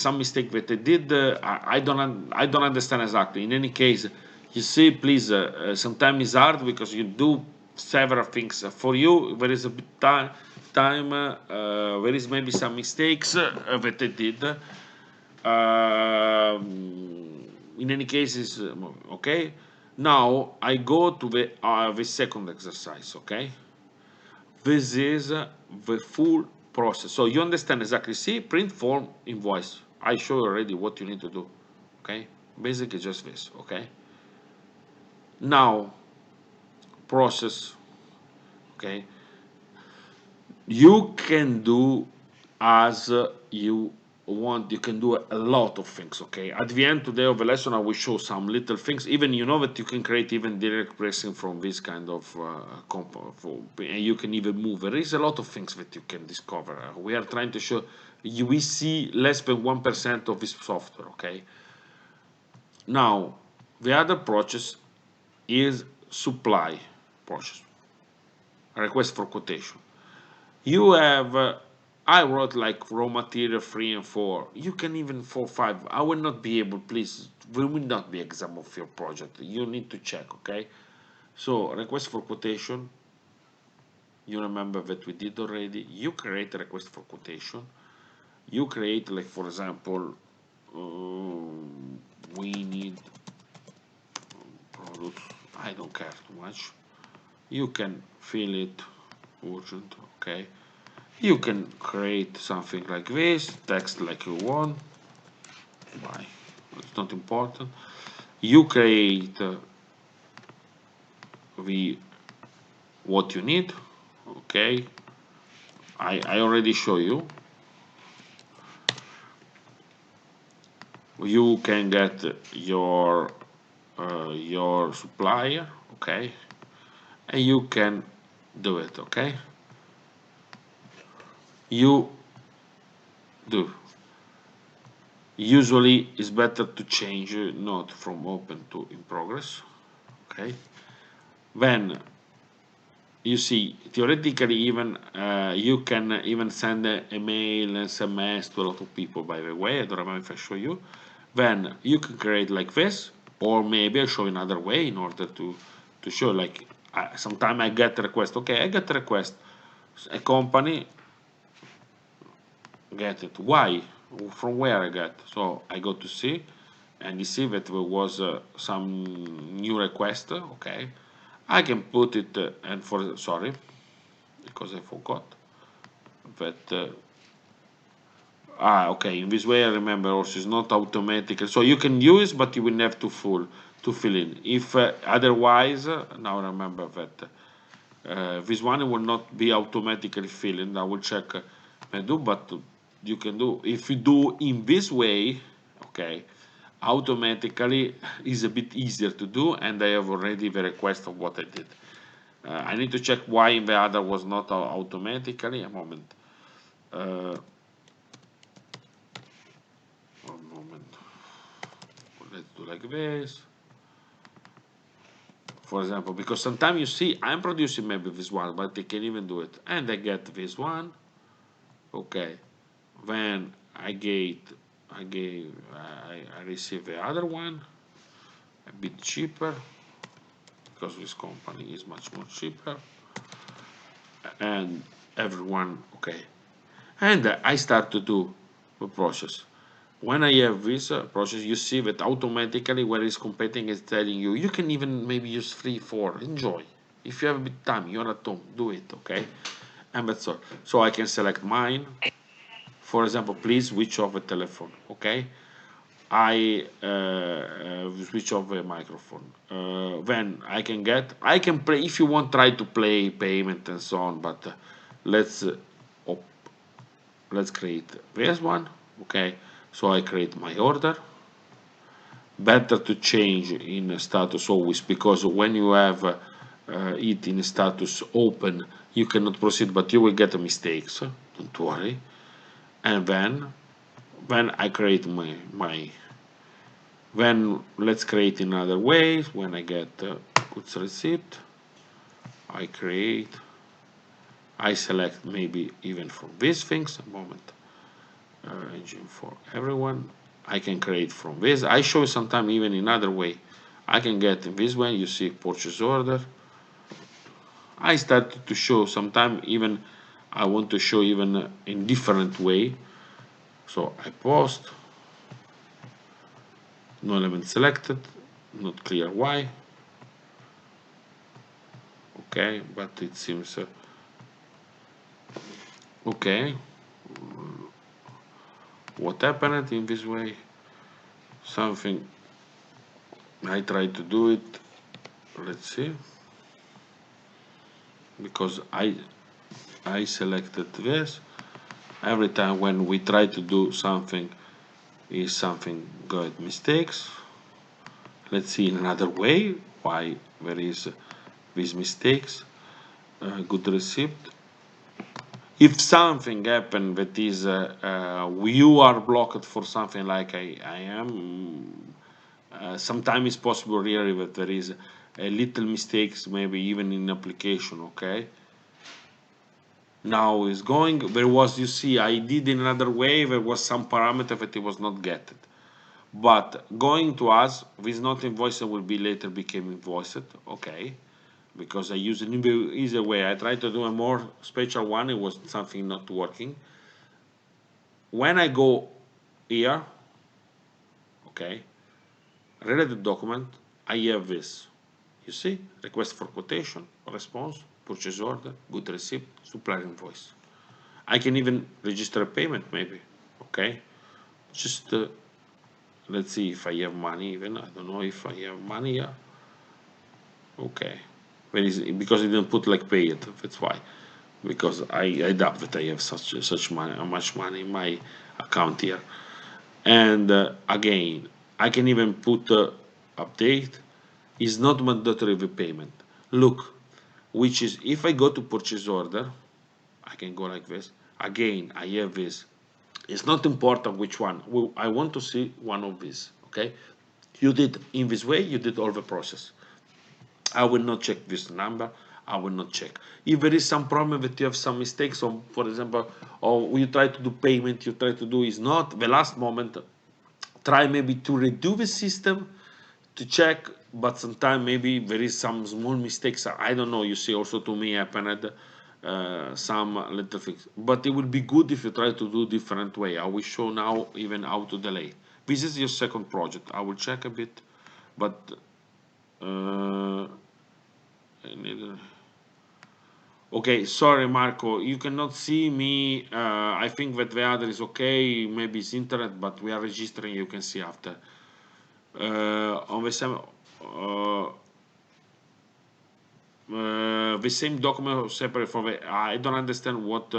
some mistake that they did. I don't understand exactly. In any case, you see, please. Sometimes it's hard because you do several things. For you, there is a bit time. time there is maybe some mistakes that I did. In any case, is okay. Now I go to the second exercise. Okay, this is the full process. So you understand exactly. See, print form invoice. I show you already what you need to do. Okay, basically just this. Okay. Now process. Okay, you can do as you want. You can do a lot of things. Okay, at the end today of the lesson I will show some little things. Even you know that you can create even direct pricing from this kind of and you can even move. There is a lot of things that you can discover. We are trying to show you, we see less than 1% of this software. Okay, now the other process is supply process, request for quotation. You have, I wrote like raw material 3 and 4. You can even 4, 5. I will not be able, please, we will not be exam of your project. You need to check, okay? So, request for quotation. You remember that we did already. You create a request for quotation. You create, like, for example, we need products. I don't care too much. You can fill it urgent, okay? You can create something like this, text like you want. Why? It's not important. You create the what you need. Okay. I already show you. You can get your supplier. Okay. And you can do it. Okay. You do. Usually it's better to change not from open to in progress. Okay. Then you see, theoretically, even you can even send a mail, SMS to a lot of people. By the way, I don't remember if I show you. Then you can create like this, or maybe I show another way in order to show. Like sometimes I get a request. Okay, I get a request. A company get it. Why? From where I get? So I go to see, and you see that there was some new request. Okay, I can put it and for sorry, because I forgot that okay, in this way I remember also it's not automatic, so you can use but you will have to fill in if otherwise now I remember that this one will not be automatically filled. I will check I do, but you can do if you do in this way. Okay, automatically is a bit easier to do, and I have already the request of what I did. I need to check why in the other was not automatically. A moment. Uh, one moment. Let's do like this. For example, because sometimes you see I'm producing maybe this one, but they can even do it. And I get this one. Okay. Then I receive the other one, a bit cheaper, because this company is much more cheaper. And everyone, okay. And I start to do the process. When I have this process, you see that automatically where it's competing is telling you, you can even maybe use 3, 4, enjoy. If you have a bit time, you're at home, do it, okay? And that's all. So I can select mine. For example, please switch off the telephone, okay? I switch off the microphone. Then I can play, if you want, try to play payment and so on, but let's, let's create this one, okay? So I create my order. Better to change in status always, because when you have it in status open, you cannot proceed, but you will get mistakes. Don't worry. And then when I create my then let's create in other ways. When I get goods receipt, I select maybe even from these things. A moment. Engine for everyone. I can create from this. I show you sometime even in other way. I can get in this way. You see purchase order. I started to show sometime even I want to show even in different way. So I post, no element selected, not clear why. Okay, but it seems okay. What happened in this way? Something I try to do it. Let's see, because I selected this. Every time when we try to do something, is something got mistakes. Let's see in another way why there is these mistakes. Good receipt. If something happen that is you are blocked for something like I am, sometimes it's possible really that there is a little mistakes maybe even in application. Okay, now is going, there was, you see, I did in another way, there was some parameter that it was not getted. But going to us, this not invoiced will be later became invoiced, okay? Because I use an easier way. I tried to do a more special one, it was something not working. When I go here, okay, related document, I have this. You see, request for quotation, response, purchase order, good receipt, supplier invoice. I can even register a payment maybe, okay? Just let's see if I have money even. I don't know if I have money here. Okay. Where is it? Because I didn't put like pay it. That's why. Because I doubt that I have such money, much money in my account here. And again, I can even put update is not mandatory repayment. Look, which is if I go to purchase order, I can go like this. Again, I have this. It's not important which one. Well, I want to see one of these. Okay, you did in this way. You did all the process. I will not check this number. I will not check. If there is some problem that you have some mistakes, or for example, or you try to do payment, you try to do is not the last moment. Try maybe to redo the system to check, but sometimes maybe there is some small mistakes. I don't know. You see, also to me happened some little things, but it will be good if you try to do different way. I will show now even how to delay. This is your second project. I will check a bit, but uh, I need. Okay, sorry, Marco. You cannot see me. I think that the other is okay. Maybe it's internet, but we are registering. You can see after. On the same document separate from the. I don't understand what.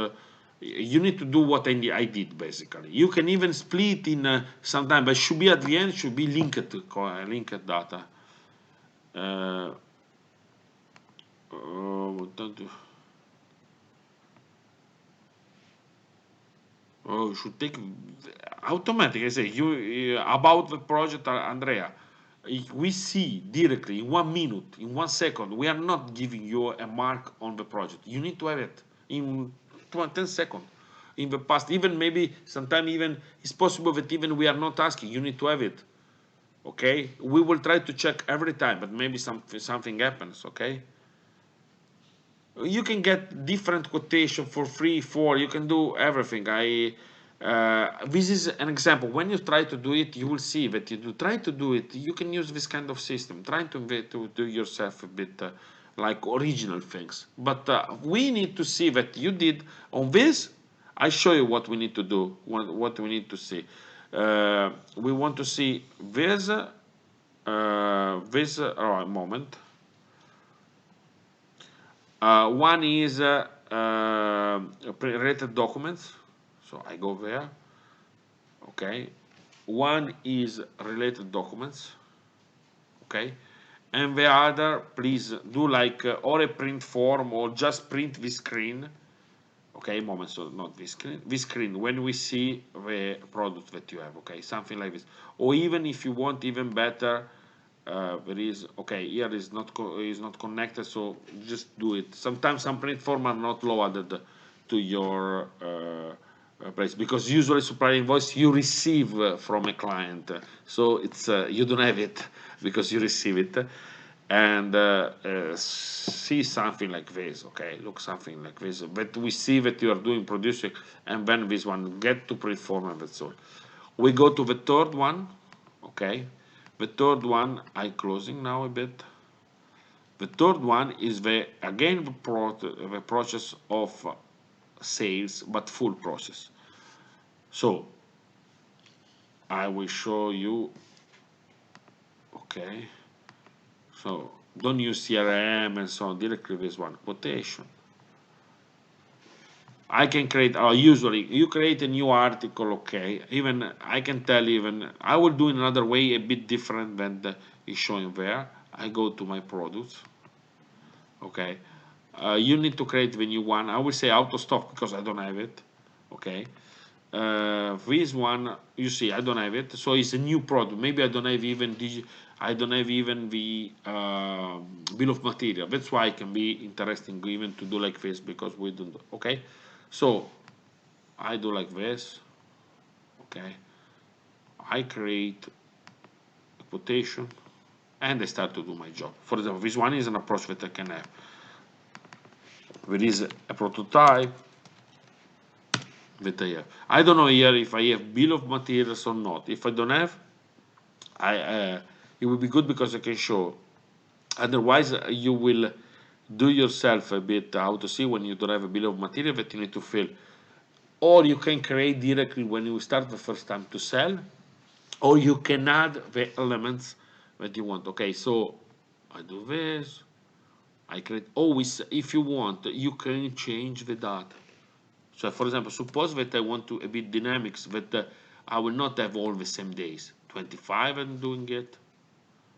You need to do what I did basically. You can even split in sometime, but should be at the end. Should be linked data. Uh, what don't do? Oh, you should take automatic. I say you about the project, Andrea. If we see directly in 1 minute, in 1 second, we are not giving you a mark on the project. You need to have it in 10 seconds. In the past, even maybe sometime even it's possible that even we are not asking. You need to have it. Okay, we will try to check every time, but maybe something happens. Okay. You can get different quotation for free for you can do everything. This is an example. When you try to do it, you will see that you do try to do it, you can use this kind of system, trying to do yourself a bit like original things, but we need to see that you did on this. I show you what we need to do, what we need to see. We want to see this a moment. One is related documents. So I go there. Okay. One is related documents. Okay. And the other, please do like or a print form or just print this screen. Okay, moment, so not this screen. This screen when we see the product that you have. Okay, something like this. Or even if you want even better, there is okay here is not connected, so just do it. Sometimes some print form are not loaded to your place because usually supplier invoice you receive from a client, so it's you don't have it because you receive it. and see something like this, okay? Look something like this, but we see that you are doing producing, and then this one get to preform, and that's all. We go to the third one, okay? The third one, I closing now a bit. The third one is again the process of sales, but full process. So I will show you, okay? So don't use CRM and so on, directly this one, quotation. I can create, usually you create a new article, okay? Even I can tell even, I will do in another way a bit different than is showing there. I go to my products, okay? You need to create the new one. I will say auto stock because I don't have it, okay? This one, you see, I don't have it, so it's a new product. Maybe I don't have even I don't have even the bill of material. That's why it can be interesting even to do like this because we don't. Okay, so I do like this. Okay, I create a quotation and I start to do my job. For example, this one is an approach that I can have. There is a prototype that I have. I don't know here if I have bill of materials or not. If I don't have, it will be good because I can show. Otherwise, you will do yourself a bit how to see when you don't have a bill of material that you need to fill. Or you can create directly when you start the first time to sell, or you can add the elements that you want. Okay, so I do this. I create always, if you want, you can change the data. So for example, suppose that I want to a bit dynamics that I will not have all the same days. 25 I'm doing it,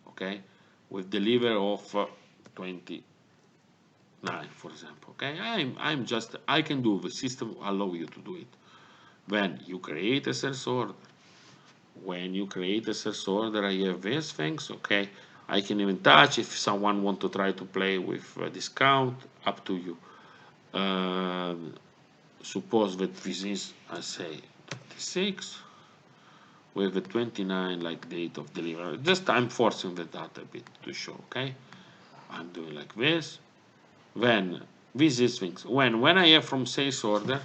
okay, with deliver of 29, for example. Okay, I'm just I can do the system allow you to do it. When you create a sales order, when you create a sales order, I have these things. Okay, I can even touch if someone want to try to play with a discount. Up to you. Suppose that this is, I say, 26 with the 29 like date of delivery. Just I'm forcing the data a bit to show. Okay, I'm doing like this. When this is things when I have from sales order,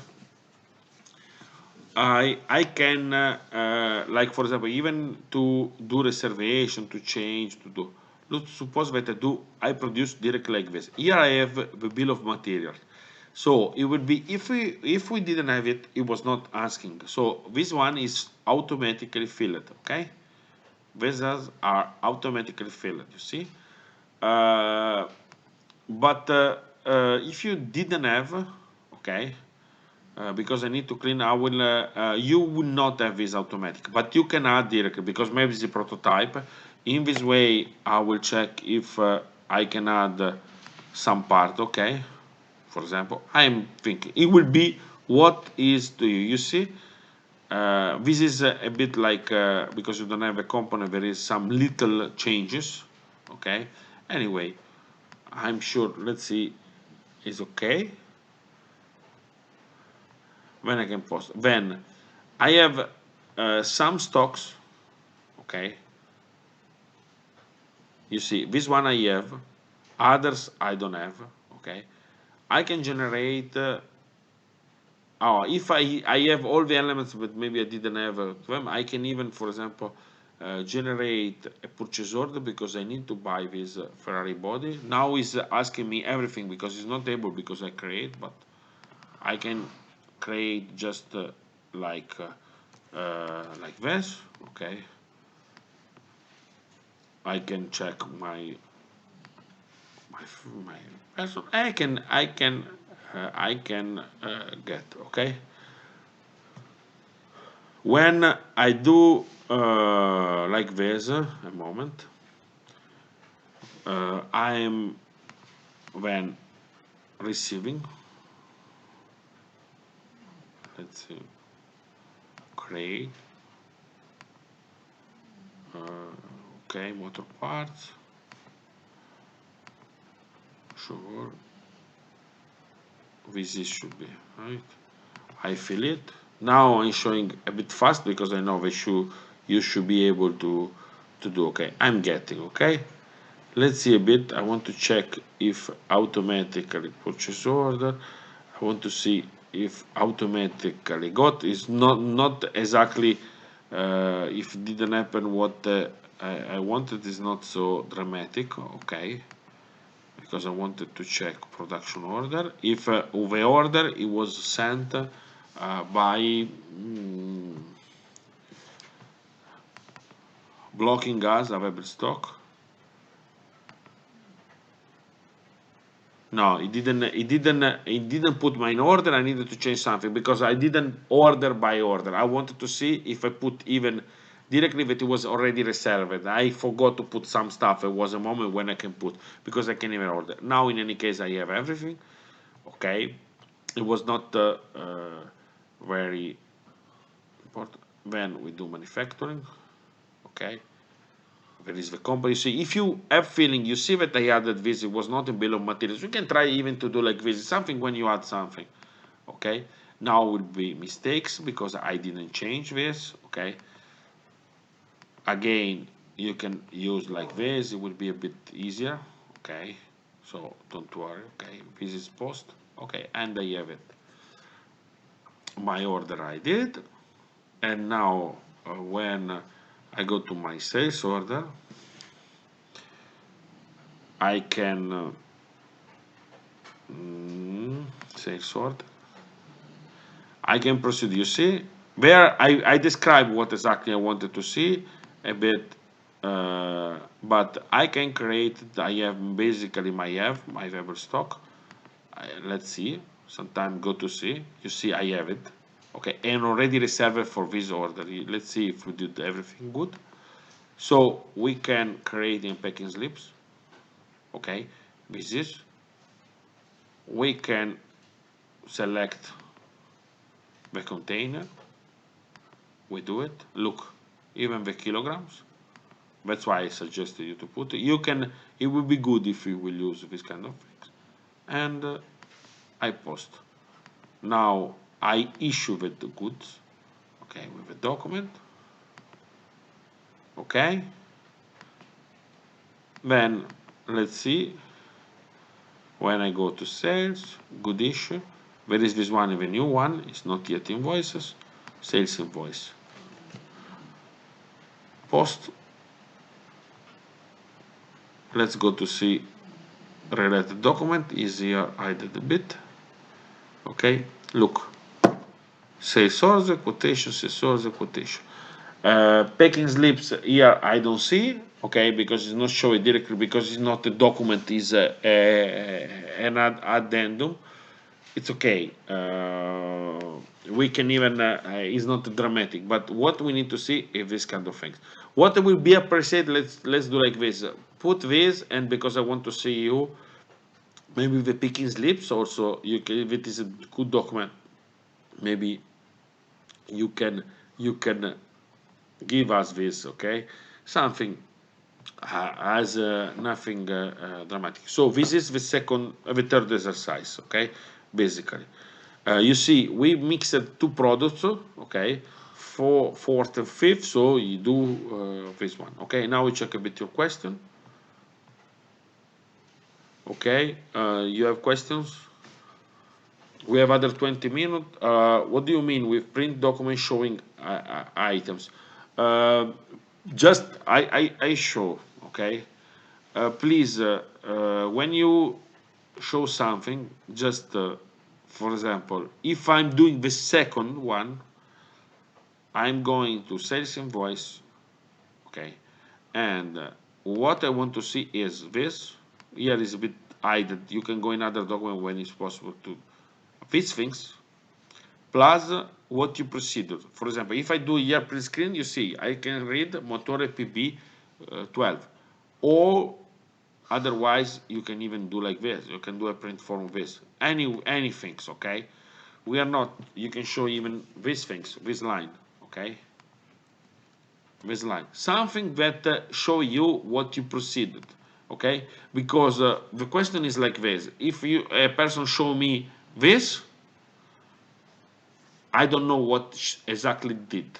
I can like for example even to do reservation to change to do. Let's suppose that I produce directly like this. Here I have the bill of material. So it would be if we didn't have it, it was not asking. So this one is automatically filled. Okay, these are automatically filled. You see, uh, but if you didn't have, okay, because I need to clean, I will, you will not have this automatic, but you can add directly because maybe it's a prototype. In this way, I will check if I can add some part, okay? For example, I'm thinking it will be what is to you. You see, this is a bit like, because you don't have a component, there is some little changes, okay? Anyway, I'm sure, let's see, is okay. When I can post. Then I have some stocks, okay? You see, this one I have, others I don't have, okay? I can generate, if I have all the elements, but maybe I didn't have them, I can even, for example, generate a purchase order because I need to buy this Ferrari body. Now he's asking me everything because he's not able because I create, but I can create just like this, okay. I can check my person. I can get, okay. When I do like this, a moment, I'm when receiving. Let's see, create. Okay, motor parts. Sure, this should be right. I fill it. Now I'm showing a bit fast because I know you should be able to do. Okay, I'm getting, okay. Let's see a bit. I want to check if automatically purchase order. I want to see if automatically got is not exactly if it didn't happen what I wanted is not so dramatic. Okay, because I wanted to check production order. If the order it was sent by blocking gas available stock. No, it didn't put my in order. I needed to change something because I didn't order by order. I wanted to see if I put even directly that it was already reserved. I forgot to put some stuff. It was a moment when I can put because I can even order. Now in any case I have everything. Okay. It was not very important. When we do manufacturing. Okay. There is the company. See, if you have feeling, you see that I added this, it was not in bill of materials. You can try even to do like this. Something when you add something. Okay. Now will be mistakes because I didn't change this. Okay. Again, you can use like this. It will be a bit easier. Okay. So don't worry. Okay. This is post. Okay. And I have it. My order I did. And now when I go to my sales order, I can sales order. I can proceed. You see, where I describe what exactly I wanted to see a bit, but I can create. I have basically my Weber stock. Let's see. Sometime go to see. You see, I have it. Okay, and already reserved for this order. Let's see if we did everything good. So we can create in packing slips. Okay, with this we can select the container. We do it. Look, even the kilograms. That's why I suggested you to put it. You can. It would be good if you will use this kind of things. And I post. Now I issue the goods. Okay, with the document. Okay. Then let's see. When I go to sales, good issue. Where is this one? The new one. It's not yet invoices. Sales invoice. Post. Let's go to see related document. Is here hide a bit. Okay. Look. Sales order, quotation, sales order, quotation. Packing slips here I don't see, okay, because it's not showing directly because it's not a document, is an addendum. It's okay. We can even it's not dramatic, but what we need to see is this kind of things. What will be appreciated? Let's do like this. Put this, and because I want to see you, maybe the picking slips also. You can, if it is a good document, maybe you can give us this, okay? Something as nothing dramatic. So this is the third exercise, okay? Basically, you see, we mixed two products, okay? Fourth and fifth. So you do this one, okay? Now we check a bit your question, okay? You have questions? We have other 20 minutes. What do you mean with print document showing items? Uh, just I show, okay? Please, when you show something, just for example, if I'm doing the second one, I'm going to sales invoice, okay? And what I want to see is this. Here is a bit hidden. You can go in other document when it's possible to these things plus what you proceeded. For example, if I do here print screen, you see I can read Motore PB 12, or otherwise you can even do like this. You can do a print form of this. Any things, okay? We are not. You can show even these things, this line, okay? This line, something that show you what you proceeded, okay? Because the question is like this: if a person show me this, I don't know what exactly did.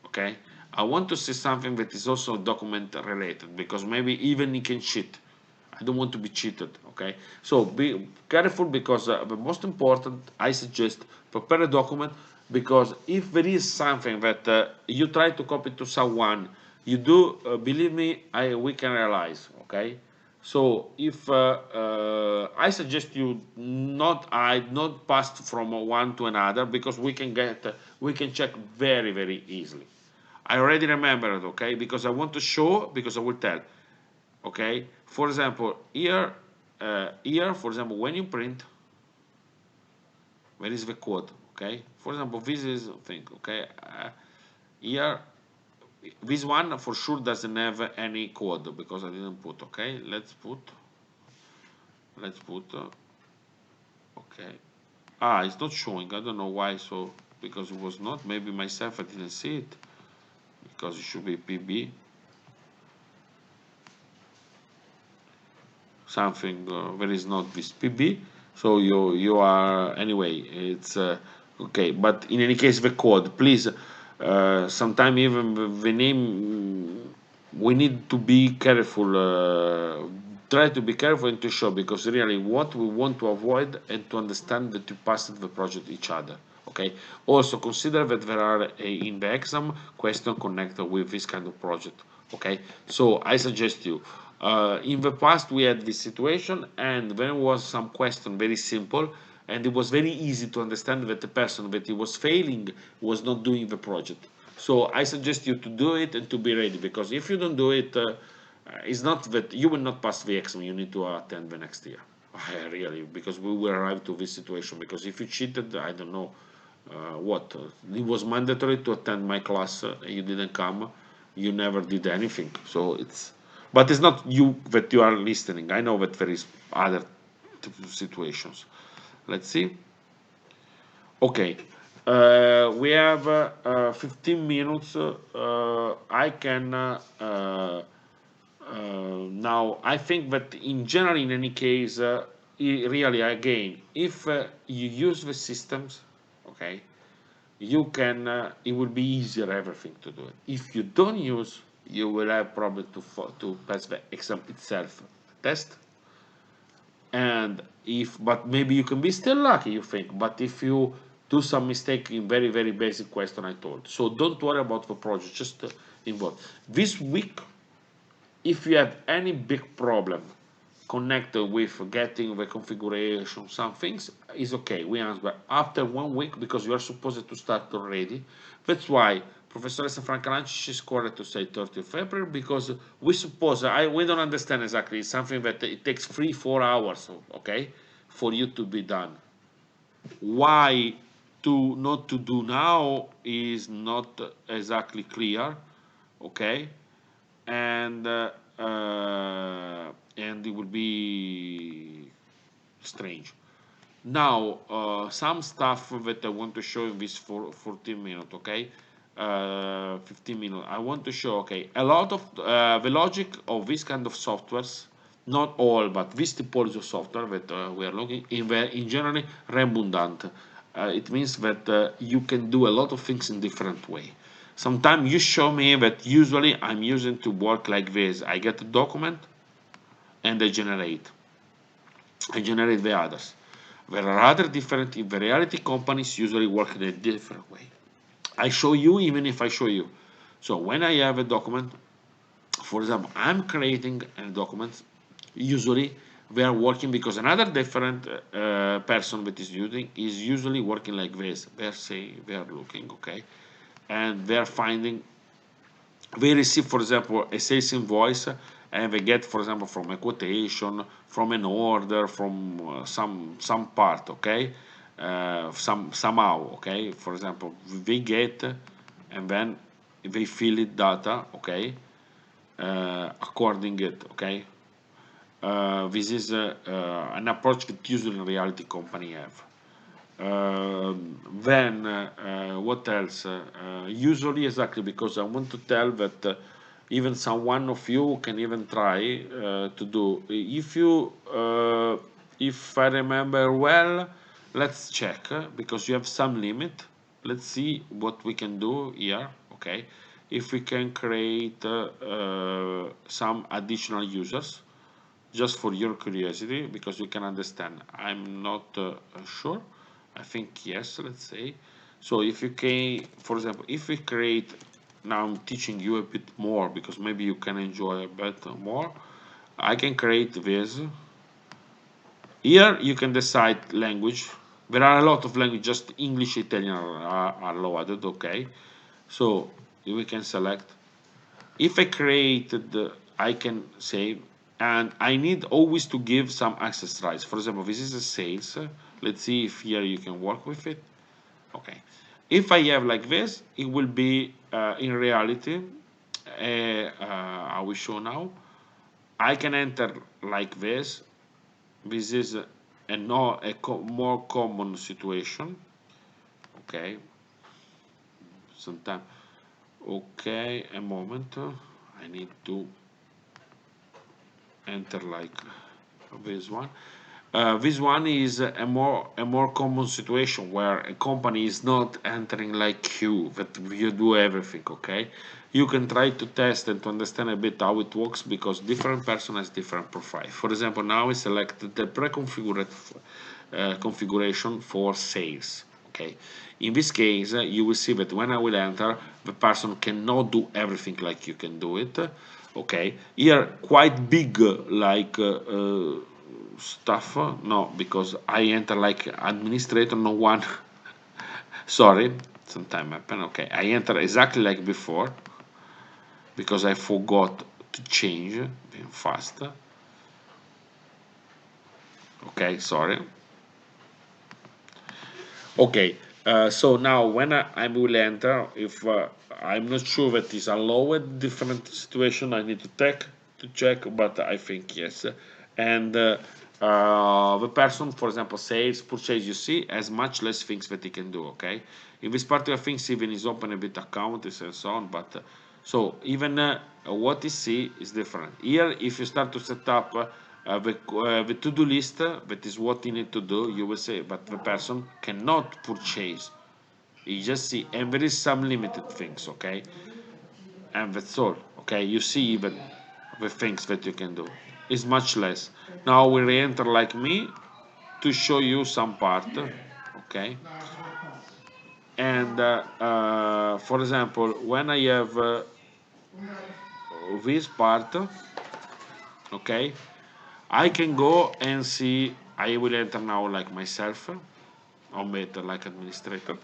Okay, I want to see something that is also document related because maybe even he can cheat. I don't want to be cheated, okay? So be careful, because the most important, I suggest prepare a document, because if there is something that you try to copy to someone, you do, believe me, we can realize, okay? So if I suggest you not pass from one to another, because we can check very easily. I already remembered, okay, because I want to show, because I will tell, okay. For example, here, for example, when you print, where is the code, okay? For example, this is thing, okay. Here, this one for sure doesn't have any code, because I didn't put, okay. Let's put okay. It's not showing, I don't know why. So because it was not, maybe myself I didn't see it, because it should be PB something, where is not this PB. So you are, anyway, it's okay. But in any case, the code, please, sometime even the name, we need to be careful, try to be careful and to show, because really what we want to avoid, and to understand that you passed the project each other, okay. Also consider that there are, in the exam, question connected with this kind of project, okay. So I suggest you, in the past we had this situation, and there was some question very simple, and it was very easy to understand that the person that he was failing was not doing the project. So I suggest you to do it and to be ready, because if you don't do it, it's not that you will not pass the exam, you need to attend the next year. Really, because we will arrive to this situation, because if you cheated, I don't know, what, it was mandatory to attend my class, you didn't come, you never did anything. So it's, but it's not you that you are listening, I know that there is other situations. Let's see. Okay, we have 15 minutes. I can now. I think that in general, in any case, really, again, if you use the systems, okay, you can. It will be easier everything to do it. If you don't use, you will have problem to pass the exam itself test. And if, but maybe you can be still lucky, you think, but if you do some mistake in very basic question I told, so don't worry about the project, just involve this week. If you have any big problem connected with getting the configuration, some things is okay, we answer after 1 week, because you are supposed to start already. That's why Professor Francalanci is correct to say 30th of February, because we suppose, we don't understand exactly, it's something that it takes 3-4 hours, okay, for you to be done. Why to not to do now is not exactly clear, okay. and and it will be strange. Now, some stuff that I want to show in this 14 minutes, okay, 15 minutes. I want to show, okay, a lot of the logic of this kind of softwares, not all, but this typology of software that we are looking in generally redundant. It means that you can do a lot of things in different way. Sometimes you show me that usually I'm using to work like this. I get a document and I generate the others. There are other different, in the reality, companies usually work in a different way. I show you even if I show you. So when I have a document, for example, I'm creating a document, usually they are working, because another different person that is usually working like this. They are looking, okay, and they are finding, they receive, for example, a sales invoice, and they get, for example, from a quotation, from an order, from some part, okay, somehow, okay. For example, they get, and then they fill it data, okay, according it, okay. This is an approach that usually reality company have. Then what else? Usually, exactly, because I want to tell that even someone of you can even try to do. If I remember well, let's check, because you have some limit. Let's see what we can do here. Okay, if we can create some additional users, just for your curiosity, because you can understand. I'm not sure. I think yes, let's say. So if you can, for example, if we create, now I'm teaching you a bit more because maybe you can enjoy a bit more. I can create this. Here you can decide language. There are a lot of language, just English, Italian are loaded, okay? So we can select. If I created, I can save, and I need always to give some access rights. For example, this is a sales. Let's see if here you can work with it. Okay. If I have like this, it will be in reality, I will show now. I can enter like this. This is a more common situation. Okay. Sometime. Okay, a moment. I need to enter like this one. This one is a more common situation where a company is not entering like you, that you do everything. Okay, you can try to test and to understand a bit how it works because different person has different profile. For example, now I selected the pre-configured configuration for sales. Okay, in this case, you will see that when I will enter, the person cannot do everything like you can do it. Okay, here quite big like stuff. No, because I enter like administrator, no one. Sorry, sometime happen. Okay, I enter exactly like before because I forgot to change being fast. Okay, sorry. Okay, so now when I will enter, if I'm not sure that is allowed different situation, I need to check, but I think yes. And the person, for example, sales, purchase, you see, has much less things that he can do. Okay, in this particular things, even is open a bit account and so on, but so even what you see is different. Here, if you start to set up the to-do list, that is what you need to do, you will say, but the person cannot purchase. You just see, and there is some limited things, okay? And that's all, okay? You see even the things that you can do. It's much less. Now we re-enter like me to show you some part, okay? And for example, when I have this part, okay, I can go and see. I will enter now like myself, or better like administrator,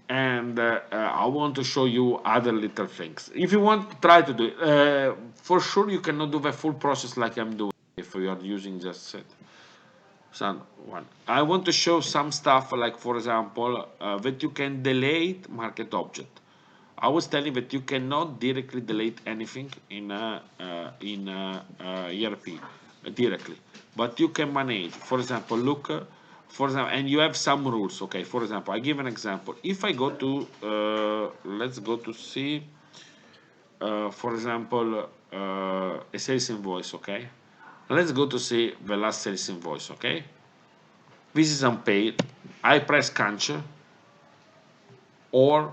and I want to show you other little things. If you want to try to do it, for sure you cannot do the full process like I'm doing if you are using just set. Some one. I want to show some stuff like, for example, that you can delete market object. I was telling that you cannot directly delete anything in ERP directly, but you can manage. For example, look, for example, and you have some rules. Okay, for example, I give an example. If I go to, let's go to see, for example, a sales invoice. Okay, let's go to see the last sales invoice. Okay, this is unpaid. I press cancel, or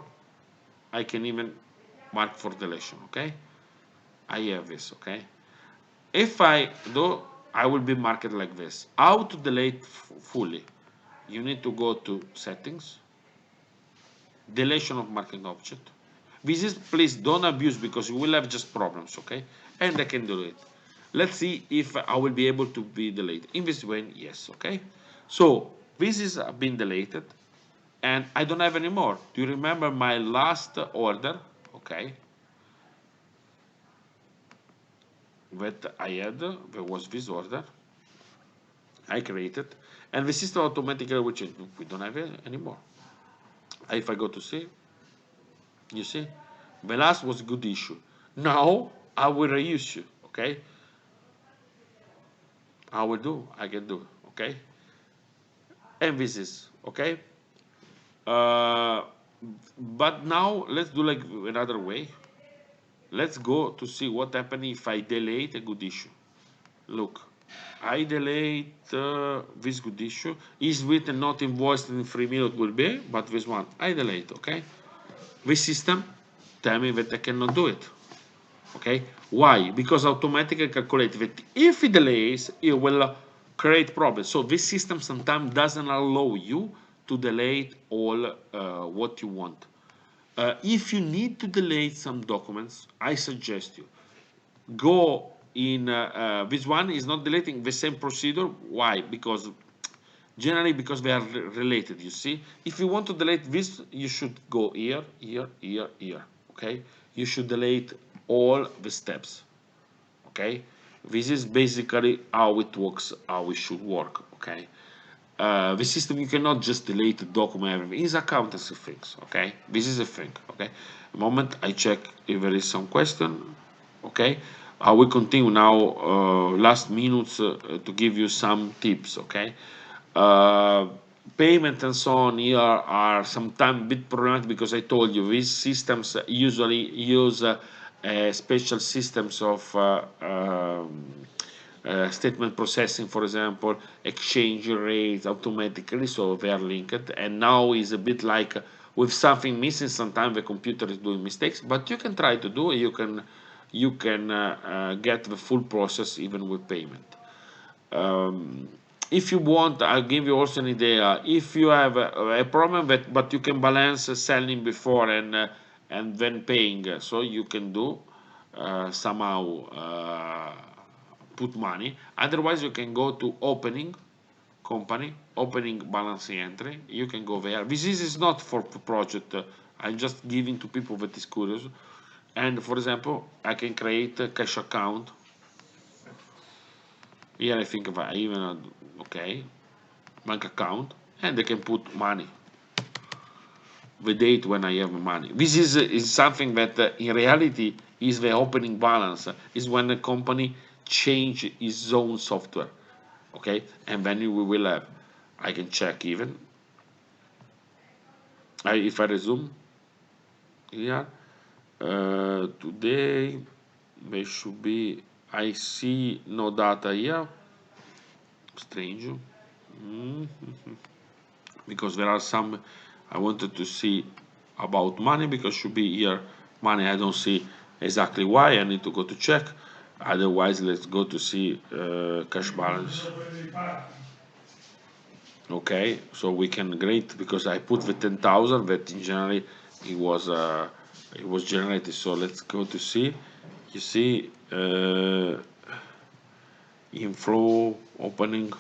I can even mark for deletion. Okay, I have this. Okay, if I do, I will be marked like this. How to delete fully? You need to go to settings, deletion of marking object. This is, please don't abuse because you will have just problems. Okay, and I can delete. Let's see if I will be able to be deleted. In this way, yes. Okay, so this is been deleted and I don't have any more. Do you remember my last order? Okay, that I had, there was this order I created, and the system automatically will change. We don't have it anymore. If I go to see, you see, the last was good issue. Now I will reissue. Okay, I will do. I can do. Okay, and this is okay. Uh, but now let's do like another way. Let's go to see what happens if I delete a good issue. Look, I delete this good issue. Is written not invoiced in 3 minutes will be, but this one I delete. Okay, this system tell me that I cannot do it. Okay, why? Because automatically calculate that if it delays, it will create problems. So this system sometimes doesn't allow you to delete all what you want. If you need to delete some documents, I suggest you go in. This one is not deleting the same procedure. Why? Because generally because they are related. You see, if you want to delete this, you should go here, here, here, here. Okay, you should delete all the steps. Okay, this is basically how it works, how it should work. Okay, the system, you cannot just delete the document, everything is accountancy things. Okay, this is a thing. Okay, the moment I check if there is some question. Okay, I will continue now, last minutes, to give you some tips. Okay, uh, payment and so on here are sometimes a bit problematic because I told you these systems usually use special systems of statement processing, for example, exchange rates automatically, so they are linked. And now is a bit like with something missing, sometimes the computer is doing mistakes, but you can try to do it. You can get the full process even with payment. Um, if you want, I'll give you also an idea. If you have a problem that, but you can balance selling before and then paying, so you can do somehow put money. Otherwise, you can go to opening company, opening balance entry. You can go there. This is not for project. I'm just giving to people that is curious. And for example, I can create a cash account. Here I think if I even okay, bank account, and they can put money, the date when I have money. This is something that in reality is the opening balance, is when the company change its own software. Okay, and then we will have, I can check even, if I resume here, today there should be, I see no data here, strange. Mm. Because there are some I wanted to see about money, because should be here money. I don't see exactly why. I need to go to check. Otherwise, let's go to see cash balance. Okay, so we can great, because I put the 10,000 that in generally it was generated. So let's go to see. You see, inflow opening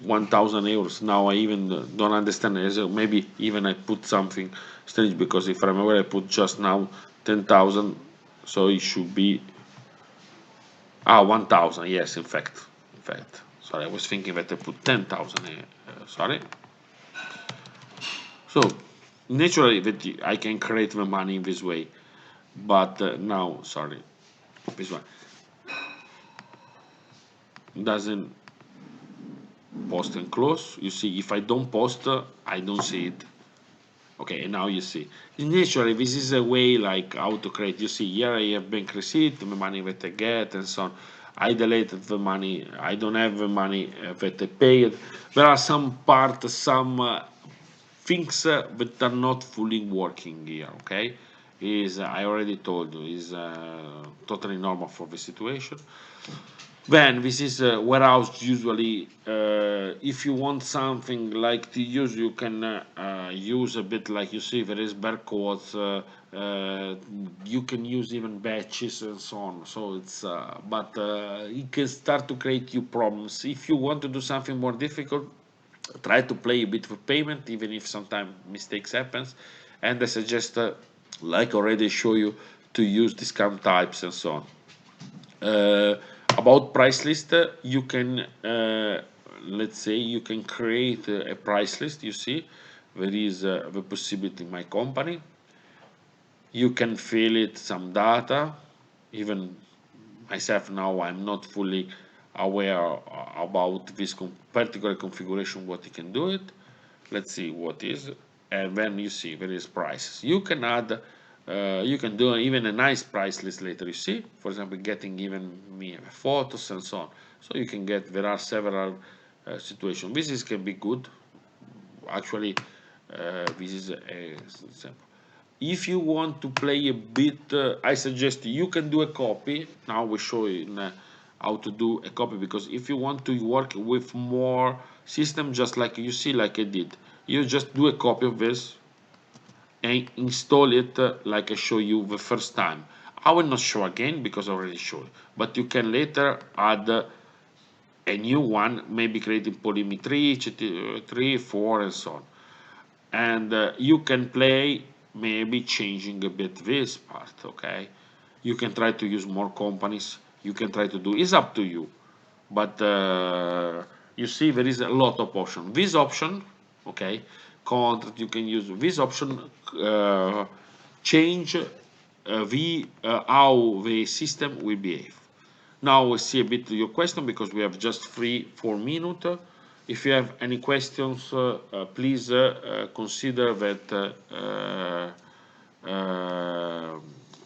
1,000 euros. Now I even don't understand. Maybe even I put something strange, because if I remember I put just now 10,000, so it should be 1,000. Yes, in fact. Sorry, I was thinking that I put 10,000. Sorry. So naturally that I can create the money in this way, but now sorry, this one doesn't post and close. You see, if I don't post, I don't see it. Okay, and now you see. Naturally, this is a way like how to create. You see, here I have bank receipt, the money that I get, and so on. I deleted the money. I don't have the money that I paid. There are some parts, some things that are not fully working here. Okay, is I already told you is totally normal for the situation. Then this is warehouse usually. If you want something like to use, you can use a bit like you see there is barcodes. You can use even batches and so on. So it's but it can start to create you problems. If you want to do something more difficult, try to play a bit with payment, even if sometimes mistakes happens. And I suggest, like already show you, to use discount types and so on. uh, about price list, you can let's say you can create a price list. You see there is the possibility in my company. You can fill it some data. Even myself now I'm not fully aware about this particular configuration, what you can do it. Let's see what is. And then you see there is prices. You can add, you can do even a nice price list later. You see, for example, getting even me photos and so on. So you can get, there are several situations. This is can be good. Actually, this is a example. if you want to play a bit, I suggest you can do a copy. Now we show you how to do a copy, because if you want to work with more system, just like you see, like I did, you just do a copy of this and install it like I show you the first time. I will not show again because I already showed, but you can later add a new one, maybe creating Polimi 3, 3, 4, and so on. And you can play, maybe changing a bit this part, okay? You can try to use more companies, you can try to do, it's up to you. But you see there is a lot of option. This option, okay, contract, you can use this option, change how the system will behave. Now we see a bit your question, because we have just 3-4 minutes. If you have any questions, please consider that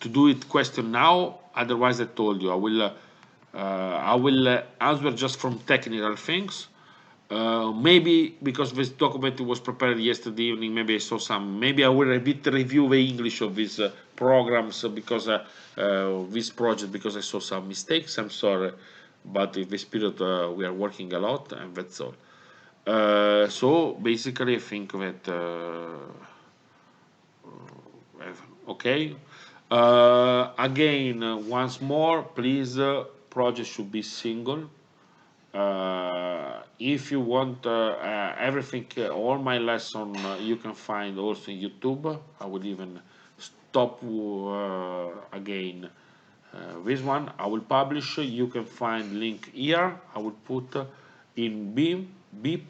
to do it question now. Otherwise, I told you I will answer just from technical things. Maybe because this document was prepared yesterday evening, maybe I saw some. Maybe I will a bit review the English of these programs, because this project, because I saw some mistakes. I'm sorry, but in this period we are working a lot, and that's all. So basically, I think that okay. Again, once more, please, project should be single. If you want everything, all my lesson, you can find also in YouTube. I will even stop again this one. I will publish. You can find link here. I will put in beep,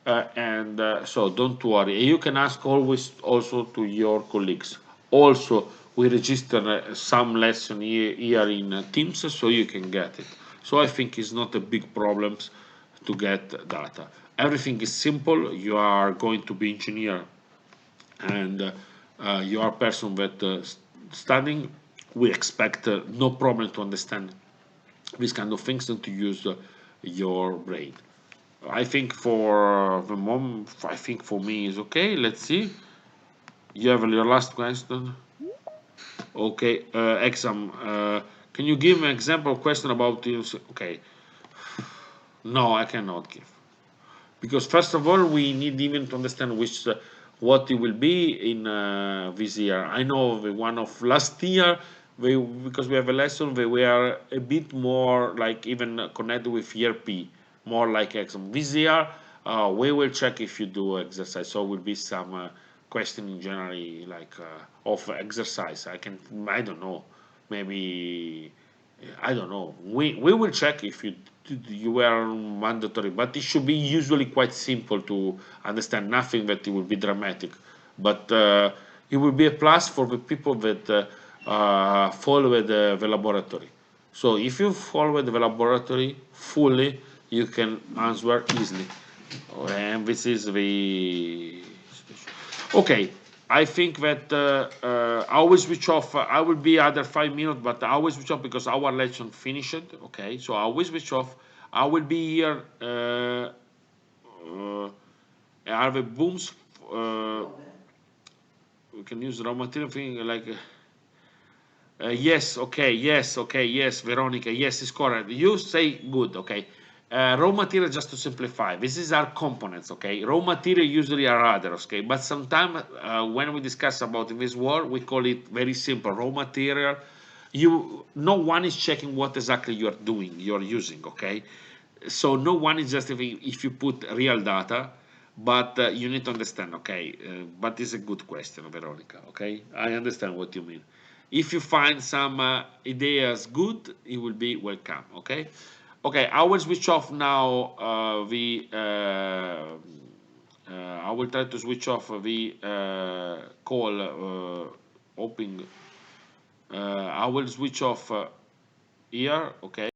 and so don't worry. You can ask always also to your colleagues. Also, we register some lesson here in Teams, so you can get it. So I think it's not a big problem to get data. Everything is simple. You are going to be engineer, and you are a person that studying. We expect no problem to understand these kind of things and to use your brain. I think for the moment, I think for me is okay. Let's see. You have your last question. Okay, exam. Can you give an example question about this? Okay. No, I cannot give, because first of all, we need even to understand which what it will be in this year. I know the one of last year. Because we have a lesson, they were a bit more like even connected with ERP, more like exam. This year, we will check if you do exercise. So will be some question in general, like of exercise. I don't know, maybe I don't know. We will check if you were mandatory, but it should be usually quite simple to understand. Nothing that it will be dramatic, but it will be a plus for the people that follow the laboratory. So if you follow the laboratory fully, you can answer easily. And this is the okay. I think that I will switch off. I will be other 5 minutes, but I will switch off because our lesson finished. Okay, so I will switch off. I will be here. I have a booms. We can use raw material thing like. Yes, okay, yes, okay, yes, Veronica, yes, it's correct. You say good, okay. Raw material, just to simplify, this is our components, okay. Raw material usually are others, okay, but sometimes when we discuss about this word, we call it very simple raw material. No one is checking what exactly you are doing, you're using, okay. So no one is just if you put real data, but you need to understand, okay. But it's a good question, Veronica, okay. I understand what you mean. If you find some ideas good, it will be welcome, okay. Okay, I will switch off now I will try to switch off the call open. I will switch off here, okay.